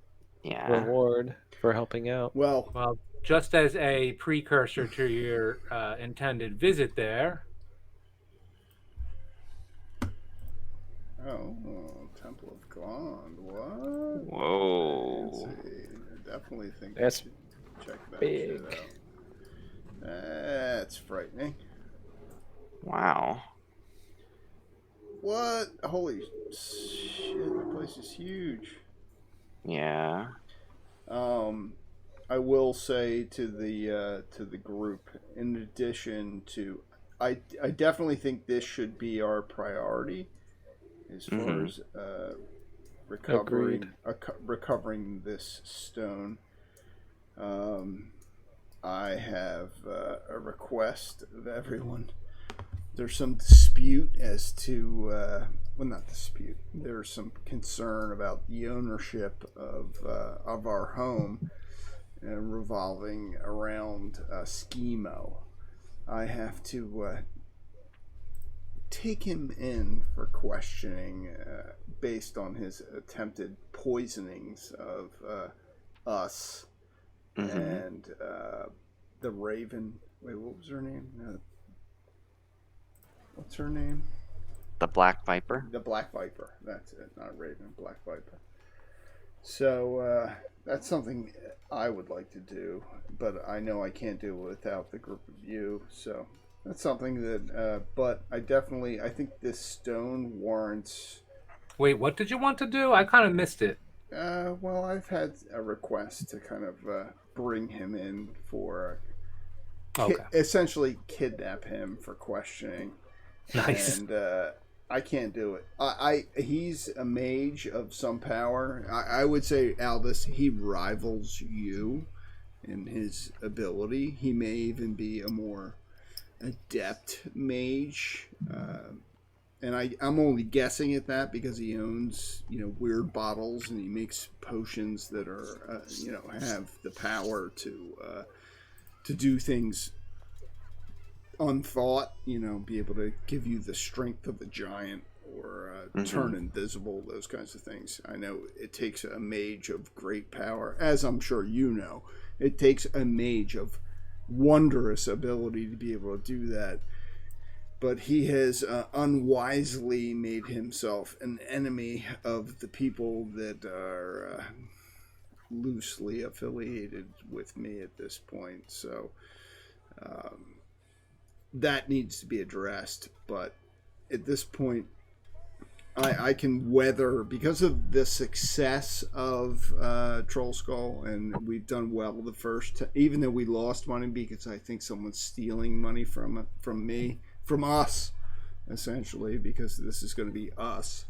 reward for helping out. Well, just as a precursor to your intended visit there. Oh, Temple of Glond. What? Whoa. I definitely think That's we should check that big. shit out. That's frightening. Wow. What? Holy shit, the place is huge. Yeah. I will say to the group, in addition to, I definitely think this should be our priority as far as recovering this stone. I have a request of everyone. There's some dispute as to, well, not dispute. There's some concern about the ownership of our home, revolving around Schemo. I have to take him in for questioning based on his attempted poisonings of us and the Raven. Wait, what was her name? What's her name? The Black Viper? The Black Viper. That's it. Not Raven, Black Viper. So that's something I would like to do, but I know I can't do it without the group of you. So that's something that, but I think this stone warrants. Wait, what did you want to do? I kind of missed it. Well, I've had a request to kind of bring him in for essentially kidnap him for questioning. Nice. And I can't do it. He's a mage of some power. I would say, Aldous, he rivals you in his ability. He may even be a more adept mage. And I'm only guessing at that because he owns, weird bottles, and he makes potions that are, have the power to do things unthought, be able to give you the strength of a giant or turn invisible, those kinds of things. I know it takes a mage of great power, as I'm sure you know. It takes a mage of wondrous ability to be able to do that. But he has unwisely made himself an enemy of the people that are loosely affiliated with me at this point. So that needs to be addressed. But at this point, I can weather, because of the success of Troll Skull, and we've done well the first, even though we lost money because I think someone's stealing money from me, from us, essentially, because this is going to be us.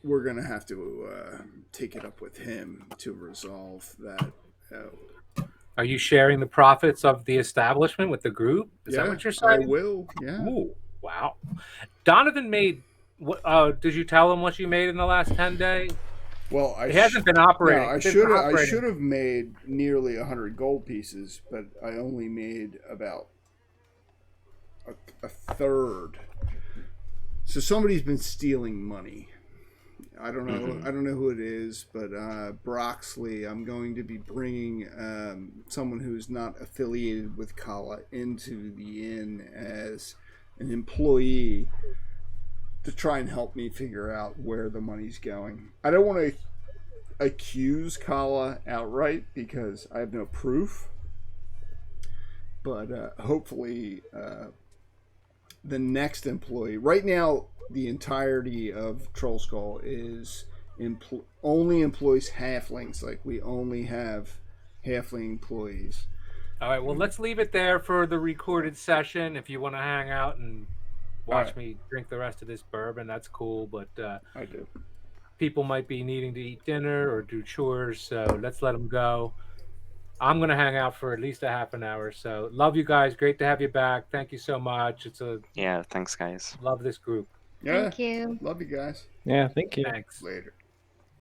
We're going to have to take it up with him to resolve that. Are you sharing the profits of the establishment with the group? Is that what you're saying? I will, yeah. Ooh, wow. Donovan made, did you tell him what you made in the last 10 days? Well, he hasn't been operating. No, I should have made nearly 100 gold pieces, but I only made about a third. So somebody's been stealing money. I don't know. I don't know who it is, but Broxley, I'm going to be bringing someone who's not affiliated with Kala into the inn as an employee to try and help me figure out where the money's going. I don't want to accuse Kala outright because I have no proof, but hopefully the next employee. Right now, the entirety of Troll Skull is only employs halflings. Like, we only have halfling employees. All right, well, let's leave it there for the recorded session. If you want to hang out and watch me drink the rest of this bourbon, that's cool. But I do. People might be needing to eat dinner or do chores, so let's let them go. I'm going to hang out for at least a half an hour. So love you guys. Great to have you back. Thank you so much. Yeah, thanks, guys. Love this group. Yeah. Thank you. Love you guys. Yeah, thank you. Thanks. Later.